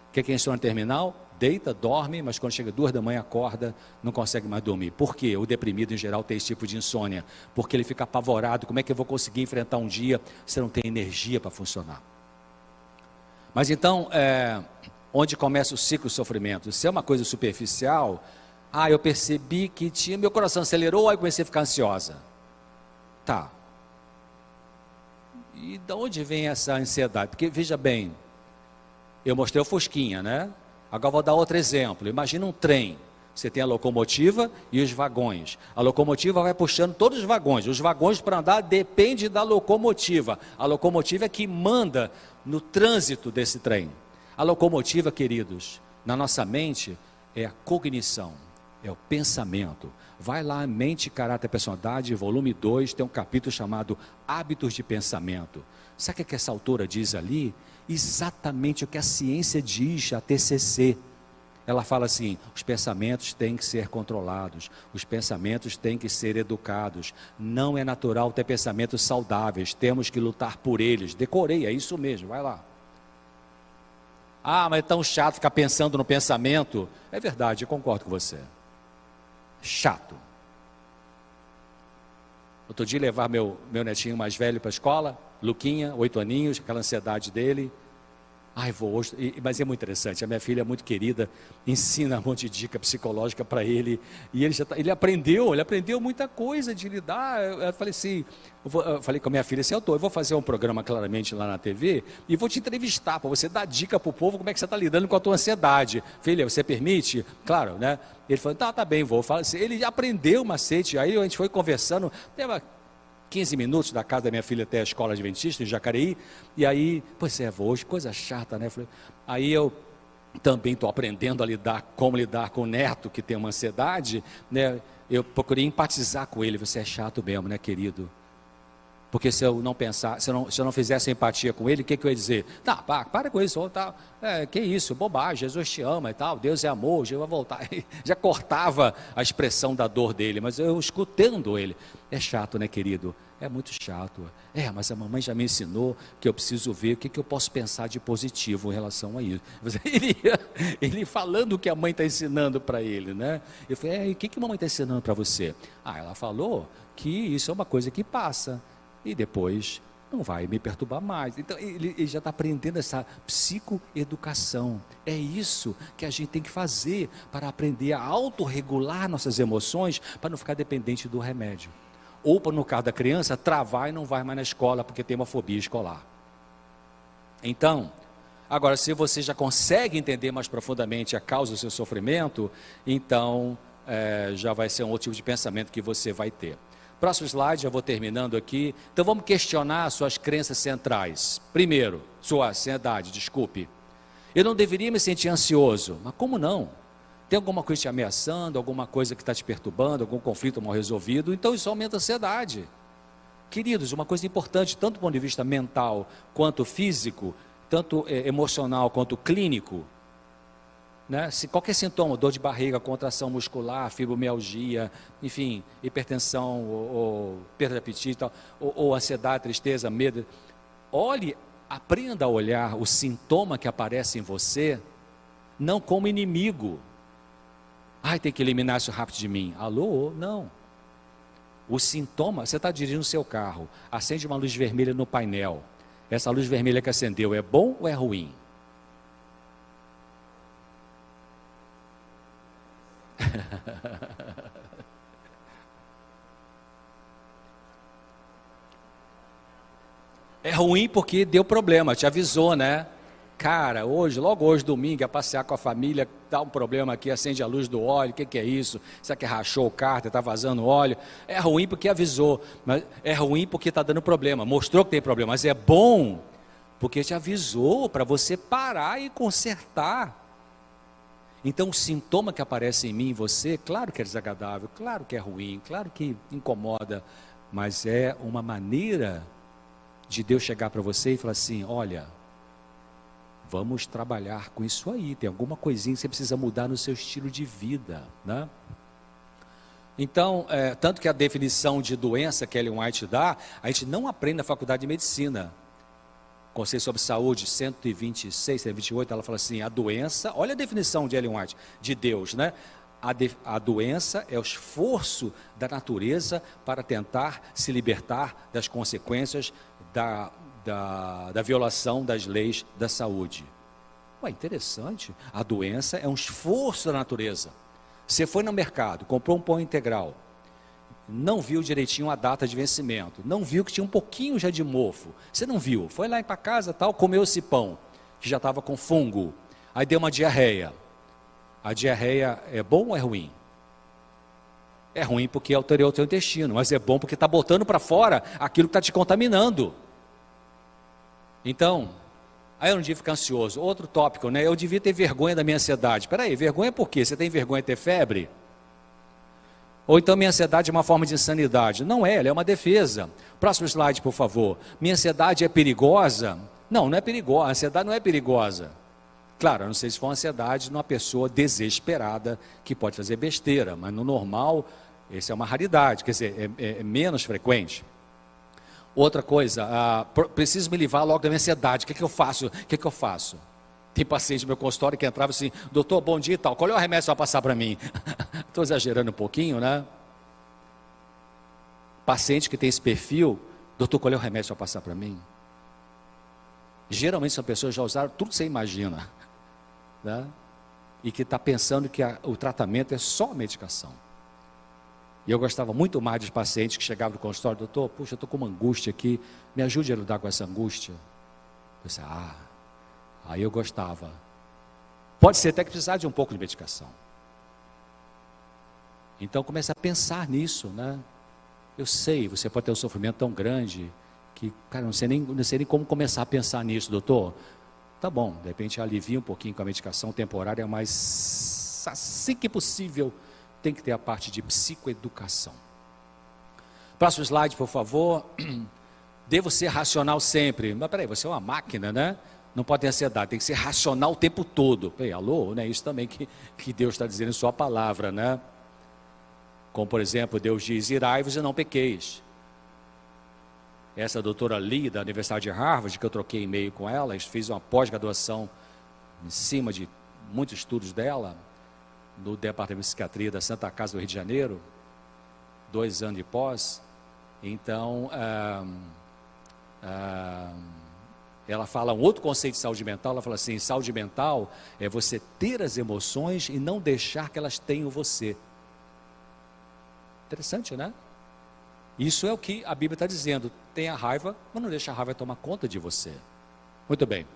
S2: O que é insônia terminal? Deita, dorme, mas quando chega 2 da manhã acorda, não consegue mais dormir. Por quê? O deprimido em geral tem esse tipo de insônia, porque ele fica apavorado: como é que eu vou conseguir enfrentar um dia se não tem energia para funcionar? Mas então, onde começa o ciclo de sofrimento? Se é uma coisa superficial, eu percebi que meu coração acelerou, aí comecei a ficar ansiosa. Tá. E de onde vem essa ansiedade? Porque, veja bem, eu mostrei o Fusquinha, né? Agora vou dar outro exemplo. Imagina um trem. Você tem a locomotiva e os vagões. A locomotiva vai puxando todos os vagões. Os vagões, para andar, depende da locomotiva. A locomotiva é que manda no trânsito desse trem. A locomotiva, queridos, na nossa mente, é a cognição, é o pensamento. Vai lá, Mente, Caráter e Personalidade, volume 2, tem um capítulo chamado Hábitos de Pensamento. Sabe o que essa autora diz ali? Exatamente o que a ciência diz, a TCC. Ela fala assim: os pensamentos têm que ser controlados, os pensamentos têm que ser educados. Não é natural ter pensamentos saudáveis, temos que lutar por eles. Decorei, é isso mesmo, vai lá. Mas é tão chato ficar pensando no pensamento. É verdade, eu concordo com você. Chato. Outro dia levar meu netinho mais velho para a escola, Luquinha, 8 aninhos, aquela ansiedade dele. Vou hoje, mas é muito interessante, a minha filha é muito querida, ensina um monte de dica psicológica para ele, e ele aprendeu muita coisa de lidar. Eu falei assim, eu falei com a minha filha assim: eu vou fazer um programa claramente lá na TV, e vou te entrevistar, para você dar dica para o povo, como é que você está lidando com a tua ansiedade. Filha, você permite? Claro, né? Ele falou: tá bem, vou. Ele aprendeu o macete, aí a gente foi conversando, 15 minutos da casa da minha filha até a escola adventista, em Jacareí, e aí, hoje, coisa chata, né? Aí eu também estou aprendendo como lidar com o neto que tem uma ansiedade, né? Eu procurei empatizar com ele. Você é chato mesmo, né, querido? Porque se eu não pensar, se eu não fizesse empatia com ele, o que eu ia dizer? Para com isso, que isso, bobagem, Jesus te ama e tal, Deus é amor, Jesus vai voltar. Já cortava a expressão da dor dele, mas eu escutando ele: é chato, né, querido? É muito chato. Mas a mamãe já me ensinou que eu preciso ver o que eu posso pensar de positivo em relação a isso. Ele falando o que a mãe está ensinando para ele, né? Eu falei: o que a mamãe está ensinando para você? Ela falou que isso é uma coisa que passa, e depois não vai me perturbar mais. Então ele já está aprendendo essa psicoeducação. É isso que a gente tem que fazer para aprender a autorregular nossas emoções, para não ficar dependente do remédio. Ou para, no caso da criança, travar e não vai mais na escola porque tem uma fobia escolar. Então, agora, se você já consegue entender mais profundamente a causa do seu sofrimento, então já vai ser um outro tipo de pensamento que você vai ter. Próximo slide, já vou terminando aqui. Então vamos questionar suas crenças centrais. Primeiro, sua ansiedade, desculpe. Eu não deveria me sentir ansioso. Mas como não? Tem alguma coisa te ameaçando, alguma coisa que está te perturbando, algum conflito mal resolvido? Então isso aumenta a ansiedade. Queridos, uma coisa importante, tanto do ponto de vista mental, quanto físico, tanto emocional, quanto clínico, né? Se qualquer sintoma, dor de barriga, contração muscular, fibromialgia, enfim, hipertensão, ou perda de apetite, ou ansiedade, tristeza, medo, aprenda a olhar o sintoma que aparece em você, não como inimigo. Tem que eliminar isso rápido de mim. Alô? Não. O sintoma, você está dirigindo o seu carro, acende uma luz vermelha no painel. Essa luz vermelha que acendeu é bom ou é ruim? É ruim porque deu problema, te avisou, né? Cara, logo hoje, domingo, é passear com a família, dá um problema aqui, acende a luz do óleo, o que é isso? Será que rachou o cárter, está vazando óleo? É ruim porque avisou, mas é ruim porque está dando problema, mostrou que tem problema, mas é bom porque te avisou para você parar e consertar. Então o sintoma que aparece em mim e você, claro que é desagradável, claro que é ruim, claro que incomoda, mas é uma maneira de Deus chegar para você e falar assim, olha, vamos trabalhar com isso aí, tem alguma coisinha que você precisa mudar no seu estilo de vida, né? Então, tanto que a definição de doença que Ellen White dá, a gente não aprende na faculdade de medicina. Conselho sobre Saúde, 126, 128, ela fala assim, a doença, olha a definição de Ellen White, de Deus, né? A doença é o esforço da natureza para tentar se libertar das consequências da violação das leis da saúde. Ué, interessante, a doença é um esforço da natureza. Você foi no mercado, comprou um pão integral, não viu direitinho a data de vencimento, não viu que tinha um pouquinho já de mofo, você não viu, foi lá para casa, tal, comeu esse pão, que já estava com fungo, aí deu uma diarreia. A diarreia é bom ou é ruim? É ruim porque alterou o teu intestino, mas é bom porque está botando para fora aquilo que está te contaminando. Então, aí eu não devia ficar ansioso. Outro tópico, né? Eu devia ter vergonha da minha ansiedade. Espera aí, vergonha por quê? Você tem vergonha de ter febre? Ou então minha ansiedade é uma forma de insanidade? Não é, ela é uma defesa. Próximo slide, por favor. Minha ansiedade é perigosa? Não, não é perigosa. A ansiedade não é perigosa. Claro, eu não sei se for uma ansiedade numa pessoa desesperada que pode fazer besteira, mas no normal, essa é uma raridade, quer dizer, é menos frequente. Outra coisa, preciso me livrar logo da minha ansiedade, o que eu faço? O que eu faço? Tem paciente no meu consultório que entrava assim, doutor, bom dia e tal, qual é o remédio que vai passar para mim? Estou exagerando um pouquinho, né? Paciente que tem esse perfil, doutor, qual é o remédio que vai passar para mim? Geralmente são pessoas que já usaram tudo que você imagina, né? E que está pensando que o tratamento é só medicação. E eu gostava muito mais dos pacientes que chegavam no consultório, doutor, puxa, eu estou com uma angústia aqui, me ajude a lidar com essa angústia. Eu disse, aí eu gostava. Pode ser até que precisar de um pouco de medicação. Então comece a pensar nisso, né? Eu sei, você pode ter um sofrimento tão grande, que, cara, não sei nem como começar a pensar nisso, doutor. Tá bom, de repente alivia um pouquinho com a medicação temporária, mas assim que possível, tem que ter a parte de psicoeducação. Próximo slide, por favor. Devo ser racional sempre. Mas peraí, você é uma máquina, né? Não pode ter ansiedade, tem que ser racional o tempo todo. Ei, alô, né? Isso também que Deus está dizendo em sua palavra, né? Como, por exemplo, Deus diz, irai-vos e não pequeis. Essa doutora Lee, da Universidade de Harvard, que eu troquei e-mail com ela, fiz uma pós-graduação em cima de muitos estudos dela, no Departamento de Psiquiatria da Santa Casa do Rio de Janeiro, 2 anos de pós. Então, ela fala um outro conceito de saúde mental, ela fala assim, saúde mental é você ter as emoções e não deixar que elas tenham você. Interessante, né? Isso é o que a Bíblia está dizendo, tenha raiva, mas não deixa a raiva tomar conta de você. Muito bem.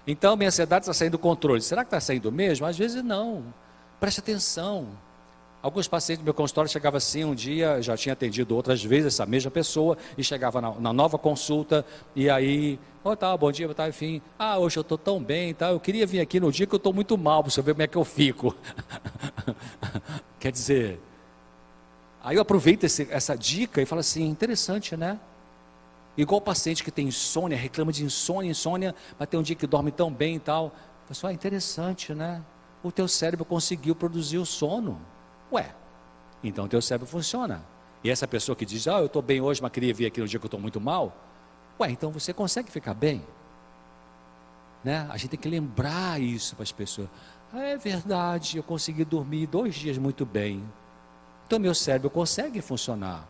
S2: Então, minha ansiedade está saindo do controle. Será que está saindo mesmo? Às vezes não. Preste atenção. Alguns pacientes do meu consultório chegavam assim, um dia, já tinha atendido outras vezes essa mesma pessoa, e chegava na nova consulta, e aí, bom dia, enfim, hoje eu estou tão bem, eu queria vir aqui no dia que eu estou muito mal, para você ver como é que eu fico. Quer dizer, aí eu aproveito essa dica e falo assim, interessante, né? Igual o paciente que tem insônia, reclama de insônia, mas tem um dia que dorme tão bem e tal. Pessoal, interessante, né? O teu cérebro conseguiu produzir o sono. Ué, então o teu cérebro funciona. E essa pessoa que diz, eu estou bem hoje, mas queria vir aqui no dia que eu estou muito mal. Ué, então você consegue ficar bem? Né? A gente tem que lembrar isso para as pessoas. É verdade, eu consegui dormir 2 dias muito bem. Então meu cérebro consegue funcionar.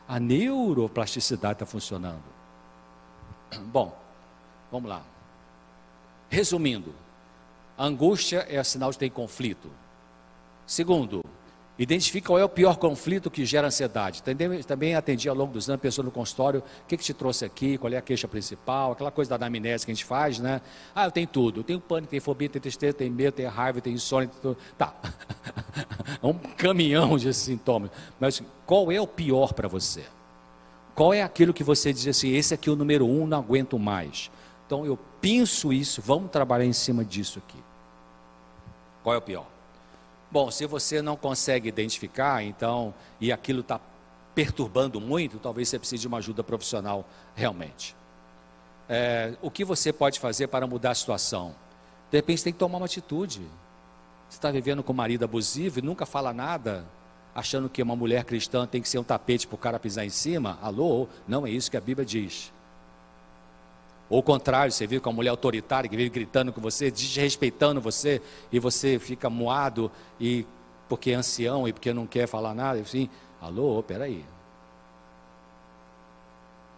S2: A neuroplasticidade está funcionando. Bom, vamos lá. Resumindo, a angústia é sinal de ter conflito. Segundo, Identifique qual é o pior conflito que gera ansiedade. Também atendi ao longo dos anos, pessoa no consultório, o que te trouxe aqui, qual é a queixa principal, aquela coisa da anamnese que a gente faz, né? Ah, eu tenho tudo, eu tenho pânico, tenho fobia, tenho tristeza, tenho medo, tenho raiva, tenho insônia, tenho... Tá, é um caminhão de sintomas. Mas qual é o pior para você? Qual é aquilo que você diz assim, esse aqui é o número 1, não aguento mais. Então eu penso isso, vamos trabalhar em cima disso aqui. Qual é o pior? Bom, se você não consegue identificar, então, e aquilo está perturbando muito, talvez você precise de uma ajuda profissional realmente. O que você pode fazer para mudar a situação? De repente você tem que tomar uma atitude. Você está vivendo com um marido abusivo e nunca fala nada, achando que uma mulher cristã tem que ser um tapete para o cara pisar em cima? Alô? Não é isso que a Bíblia diz. Ou o contrário, você vive com uma mulher autoritária que vive gritando com você, desrespeitando você, e você fica moado, e porque é ancião e porque não quer falar nada, assim, alô, peraí.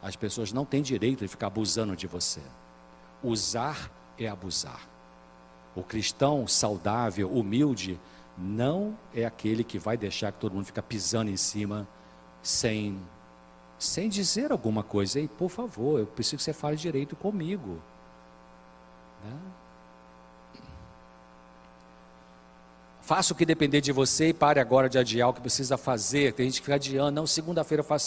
S2: As pessoas não têm direito de ficar abusando de você. Usar é abusar. O cristão saudável, humilde, não é aquele que vai deixar que todo mundo fica pisando em cima sem dizer alguma coisa. Ei, por favor, eu preciso que você fale direito comigo, né? Faça o que depender de você e pare agora de adiar o que precisa fazer. Tem gente que fica adiando, não, segunda-feira eu faço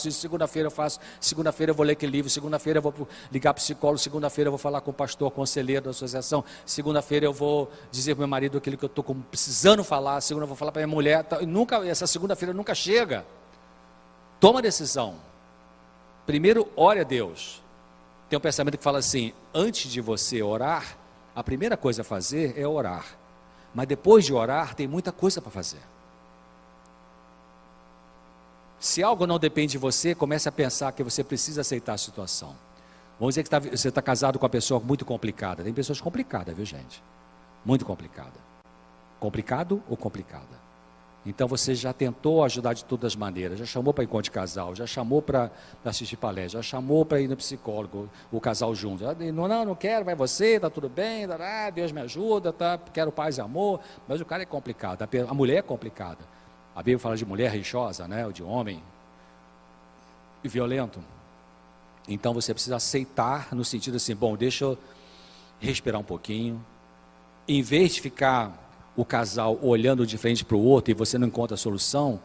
S2: isso, segunda-feira eu faço, segunda-feira eu vou ler aquele livro, segunda-feira eu vou ligar para o psicólogo, segunda-feira eu vou falar com o pastor, conselheiro da associação, segunda-feira eu vou dizer para o meu marido aquilo que eu estou precisando falar, segunda eu vou falar para a minha mulher, essa segunda-feira nunca chega. Toma a decisão. Primeiro, ore a Deus. Tem um pensamento que fala assim, antes de você orar, a primeira coisa a fazer é orar. Mas depois de orar, tem muita coisa para fazer. Se algo não depende de você, comece a pensar que você precisa aceitar a situação. Vamos dizer que você está casado com uma pessoa muito complicada. Tem pessoas complicadas, viu, gente? Muito complicada. Complicado ou complicada? Então você já tentou ajudar de todas as maneiras, já chamou para encontro de casal, já chamou para assistir palestra, já chamou para ir no psicólogo, o casal junto. Não quero, vai você, está tudo bem, Deus me ajuda, tá, quero paz e amor, mas o cara é complicado, a mulher é complicada. A Bíblia fala de mulher rixosa, né, ou de homem violento. Então você precisa aceitar no sentido assim, bom, deixa eu respirar um pouquinho, em vez de ficar o casal olhando de frente para o outro e você não encontra a solução,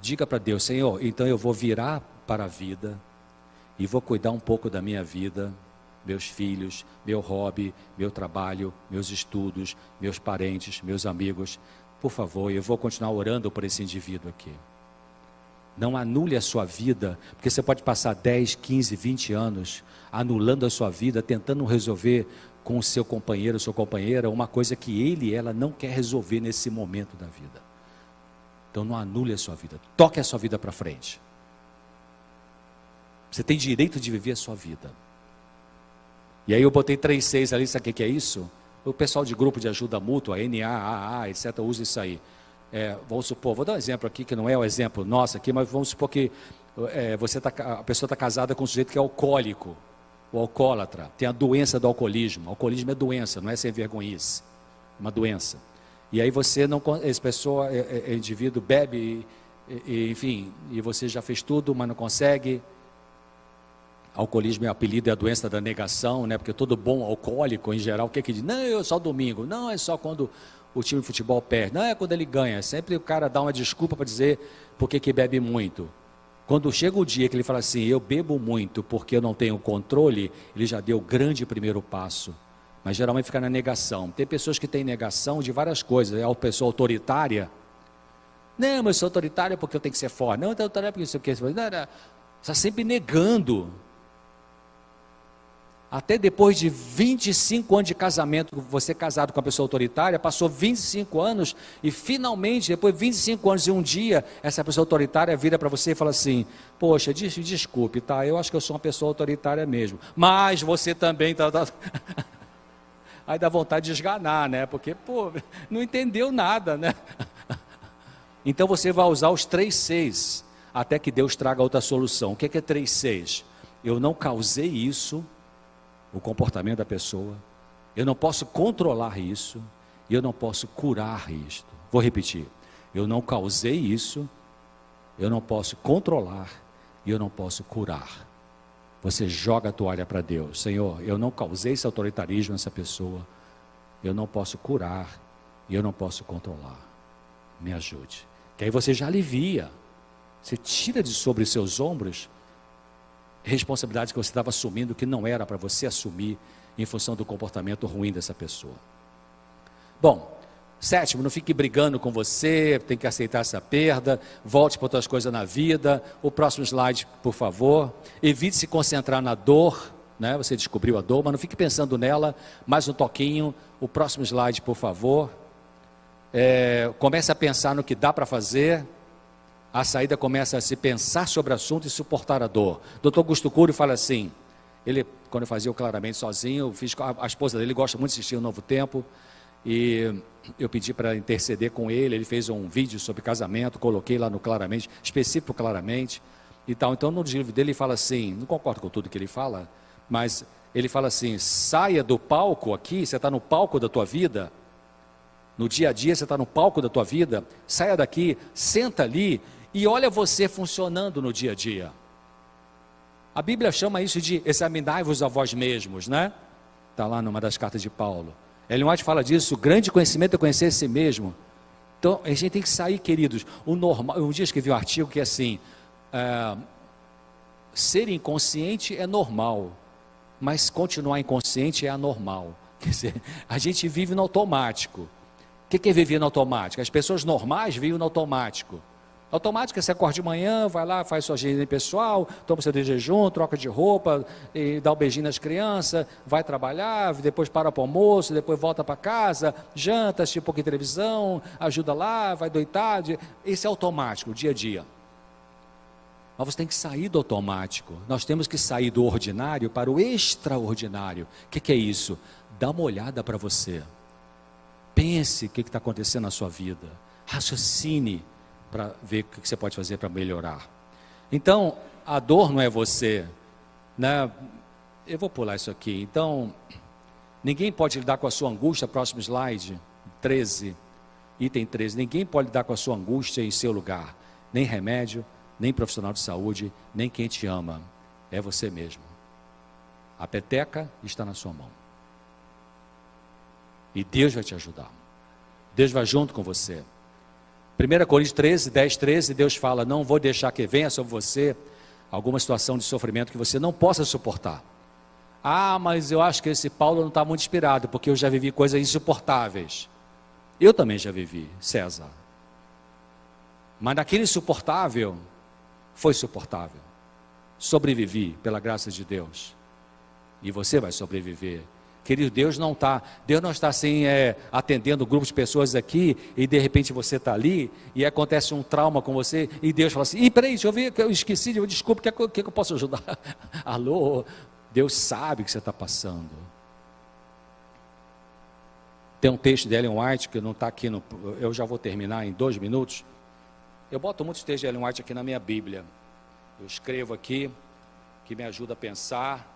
S2: diga para Deus, Senhor, então eu vou virar para a vida e vou cuidar um pouco da minha vida, meus filhos, meu hobby, meu trabalho, meus estudos, meus parentes, meus amigos. Por favor, eu vou continuar orando por esse indivíduo aqui. Não anule a sua vida, porque você pode passar 10, 15, 20 anos anulando a sua vida, tentando resolver com o seu companheiro, sua companheira, uma coisa que ela não quer resolver nesse momento da vida. Então não anule a sua vida, toque a sua vida para frente. Você tem direito de viver a sua vida. E aí eu botei 3-6 ali, sabe o que é isso? O pessoal de grupo de ajuda mútua, NAAA, etc., usa isso aí. Vamos supor, vou dar um exemplo aqui, que não é o exemplo nosso aqui, mas vamos supor que a pessoa está casada com um sujeito que é alcoólico, o alcoólatra, tem a doença do alcoolismo. Alcoolismo é doença, não é sem vergonhice, é uma doença. E aí essa pessoa, indivíduo bebe, enfim, e você já fez tudo, mas não consegue. Alcoolismo é o apelido, é a doença da negação, né? Porque todo bom alcoólico, em geral, o que diz? Não, é só domingo, não, é só quando o time de futebol perde, não é quando ele ganha. Sempre o cara dá uma desculpa para dizer por que bebe muito. Quando chega o dia que ele fala assim, eu bebo muito porque eu não tenho controle, ele já deu o grande primeiro passo. Mas geralmente fica na negação. Tem pessoas que têm negação de várias coisas. É uma pessoa autoritária. Não, mas eu sou autoritário porque eu tenho que ser forte. Não, eu sou autoritário porque eu sei o que. Está sempre negando. Até depois de 25 anos de casamento, você casado com uma pessoa autoritária, passou 25 anos e finalmente, depois de 25 anos e um dia, essa pessoa autoritária vira para você e fala assim, poxa, desculpe, tá? Eu acho que eu sou uma pessoa autoritária mesmo, mas você também tá... Aí dá vontade de esganar, né? Porque, não entendeu nada, né? Então você vai usar os 3-6, até que Deus traga outra solução. O que é 3-6? Eu não causei isso, o comportamento da pessoa, eu não posso controlar isso, e eu não posso curar isto. Vou repetir, eu não causei isso, eu não posso controlar e eu não posso curar. Você joga a toalha para Deus. Senhor, eu não causei esse autoritarismo nessa pessoa, eu não posso curar e eu não posso controlar. Me ajude. Que aí você já alivia. Você tira de sobre os seus ombros responsabilidades que você estava assumindo que não era para você assumir em função do comportamento ruim dessa pessoa. Bom, sétimo, não fique brigando com você, tem que aceitar essa perda, volte para outras coisas na vida. O próximo slide, por favor. Evite se concentrar na dor, né? Você descobriu a dor, mas não fique pensando nela. Mais um toquinho. O próximo slide, por favor. Comece a pensar no que dá para fazer. A saída começa a se pensar sobre o assunto e suportar a dor. Dr. Augusto Cury fala assim, ele, quando eu fazia o Claramente sozinho, a esposa dele gosta muito de assistir o Novo Tempo, e eu pedi para interceder com ele fez um vídeo sobre casamento, coloquei lá no Claramente, específico Claramente, e tal. Então no livro dele ele fala assim, não concordo com tudo que ele fala, mas ele fala assim, saia do palco aqui, você está no palco da tua vida, no dia a dia você está no palco da tua vida, saia daqui, senta ali, e olha você funcionando no dia a dia. A Bíblia chama isso de examinai-vos a vós mesmos, né? Está lá numa das cartas de Paulo. Ellen White fala disso, o grande conhecimento é conhecer a si mesmo. Então, a gente tem que sair, queridos. Um dia escrevi um artigo que é assim, ser inconsciente é normal, mas continuar inconsciente é anormal. Quer dizer, a gente vive no automático. O que é viver no automático? As pessoas normais vivem no automático. Automática, você acorda de manhã, vai lá, faz sua higiene pessoal, toma seu jejum, troca de roupa, e dá um beijinho nas crianças, vai trabalhar, depois para o almoço, depois volta para casa, janta, assiste um pouco de televisão, ajuda lá, vai deitar. Esse é automático, o dia a dia. Mas você tem que sair do automático. Nós temos que sair do ordinário para o extraordinário. O que é isso? Dá uma olhada para você. Pense o que está acontecendo na sua vida. Raciocine para ver o que você pode fazer para melhorar. Então, a dor não é você, né? Eu vou pular isso aqui. Então, ninguém pode lidar com a sua angústia, próximo slide, 13, item 13, ninguém pode lidar com a sua angústia em seu lugar, nem remédio, nem profissional de saúde, nem quem te ama, é você mesmo. A peteca está na sua mão. E Deus vai te ajudar. Deus vai junto com você. 1 Coríntios 13, 10, 13, Deus fala, não vou deixar que venha sobre você alguma situação de sofrimento que você não possa suportar. Ah, mas eu acho que esse Paulo não está muito inspirado, porque eu já vivi coisas insuportáveis. Eu também já vivi, César. Mas naquele insuportável, foi suportável. Sobrevivi pela graça de Deus. E você vai sobreviver. Querido, Deus não está assim, atendendo grupos de pessoas aqui, e de repente você está ali, e acontece um trauma com você, e Deus fala assim, peraí, deixa eu ver, eu esqueci, desculpa, o que eu posso ajudar? Alô, Deus sabe o que você está passando. Tem um texto de Ellen White, que não está aqui, eu já vou terminar em 2 minutos. Eu boto muitos textos de Ellen White aqui na minha Bíblia. Eu escrevo aqui, que me ajuda a pensar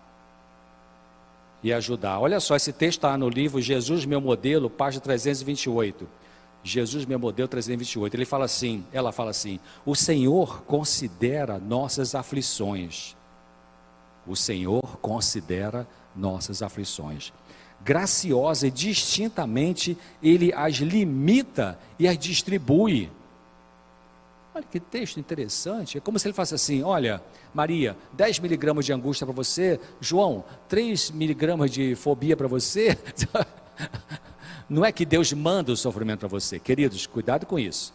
S2: e ajudar. Olha só, esse texto está no livro Jesus Meu Modelo, página 328. Jesus Meu Modelo 328. Ela fala assim, o Senhor considera nossas aflições. O Senhor considera nossas aflições. Graciosa e distintamente, Ele as limita e as distribui. Olha que texto interessante, é como se ele fosse assim, olha, Maria, 10 miligramas de angústia para você, João, 3 miligramas de fobia para você. Não é que Deus manda o sofrimento para você, queridos, cuidado com isso.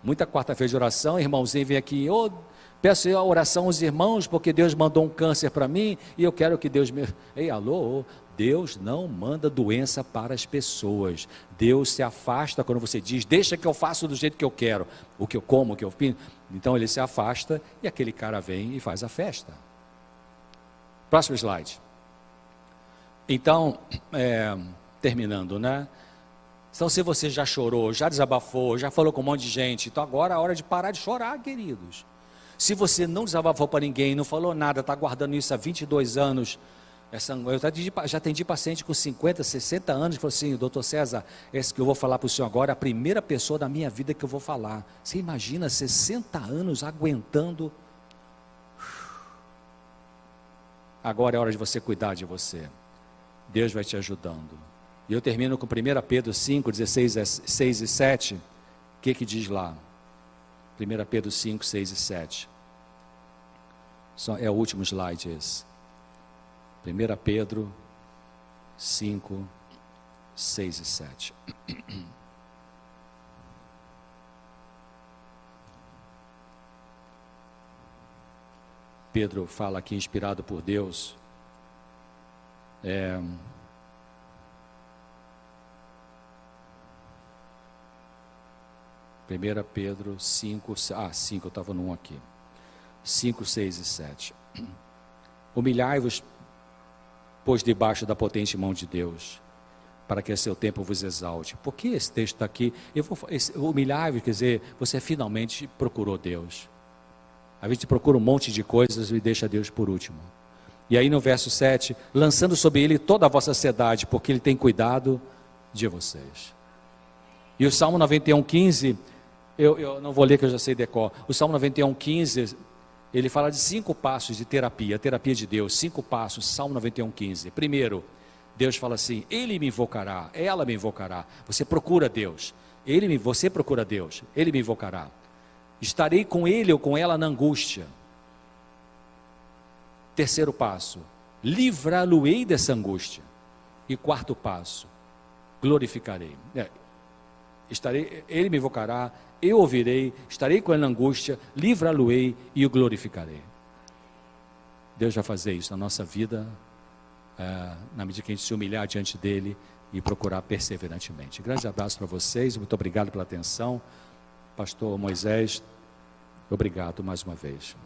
S2: Muita quarta-feira de oração, irmãozinho vem aqui, peço a oração aos irmãos, porque Deus mandou um câncer para mim, e eu quero que Deus me... Ei, alô, Deus não manda doença para as pessoas. Deus se afasta quando você diz, deixa que eu faço do jeito que eu quero, o que eu como, o que eu pinto. Então ele se afasta e aquele cara vem e faz a festa. Próximo slide. Então, terminando, né? Então se você já chorou, já desabafou, já falou com um monte de gente, então agora é a hora de parar de chorar, queridos. Se você não desabafou para ninguém, não falou nada, está guardando isso há 22 anos, Eu já atendi paciente com 50, 60 anos que falou assim: doutor César, esse que eu vou falar para o senhor agora é a primeira pessoa da minha vida que eu vou falar. Você imagina 60 anos aguentando? Agora é hora de você cuidar de você. Deus vai te ajudando. E eu termino com 1 Pedro 5, 16, 6 e 7. O que diz lá? 1 Pedro 5, 6 e 7. É o último slide esse. 1 Pedro 5, 6 e 7. Pedro fala aqui, inspirado por Deus. 1 Pedro 5, 5, eu estava no 1 aqui. 5, 6 e 7. Humilhai-vos, pois debaixo da potente mão de Deus, para que a seu tempo vos exalte. Por que esse texto está aqui? Humilhai-vos, quer dizer, você finalmente procurou Deus. A gente procura um monte de coisas e deixa Deus por último. E aí no verso 7, lançando sobre ele toda a vossa ansiedade, porque ele tem cuidado de vocês. E o Salmo 91, 15, eu não vou ler que eu já sei decor. O Salmo 91, 15, ele fala de 5 passos de terapia, a terapia de Deus, 5 passos, Salmo 91, 15. Primeiro, Deus fala assim: ele me invocará, ela me invocará. Você procura Deus, você procura Deus, ele me invocará. Estarei com ele ou com ela na angústia. Terceiro passo, livrá-lo-ei dessa angústia. E quarto passo, glorificarei. Ele me invocará, eu ouvirei, estarei com ele na angústia, livrá-lo-ei e o glorificarei. Deus vai fazer isso na nossa vida, na medida que a gente se humilhar diante dele e procurar perseverantemente. Grande abraço para vocês, muito obrigado pela atenção. Pastor Moisés, obrigado mais uma vez.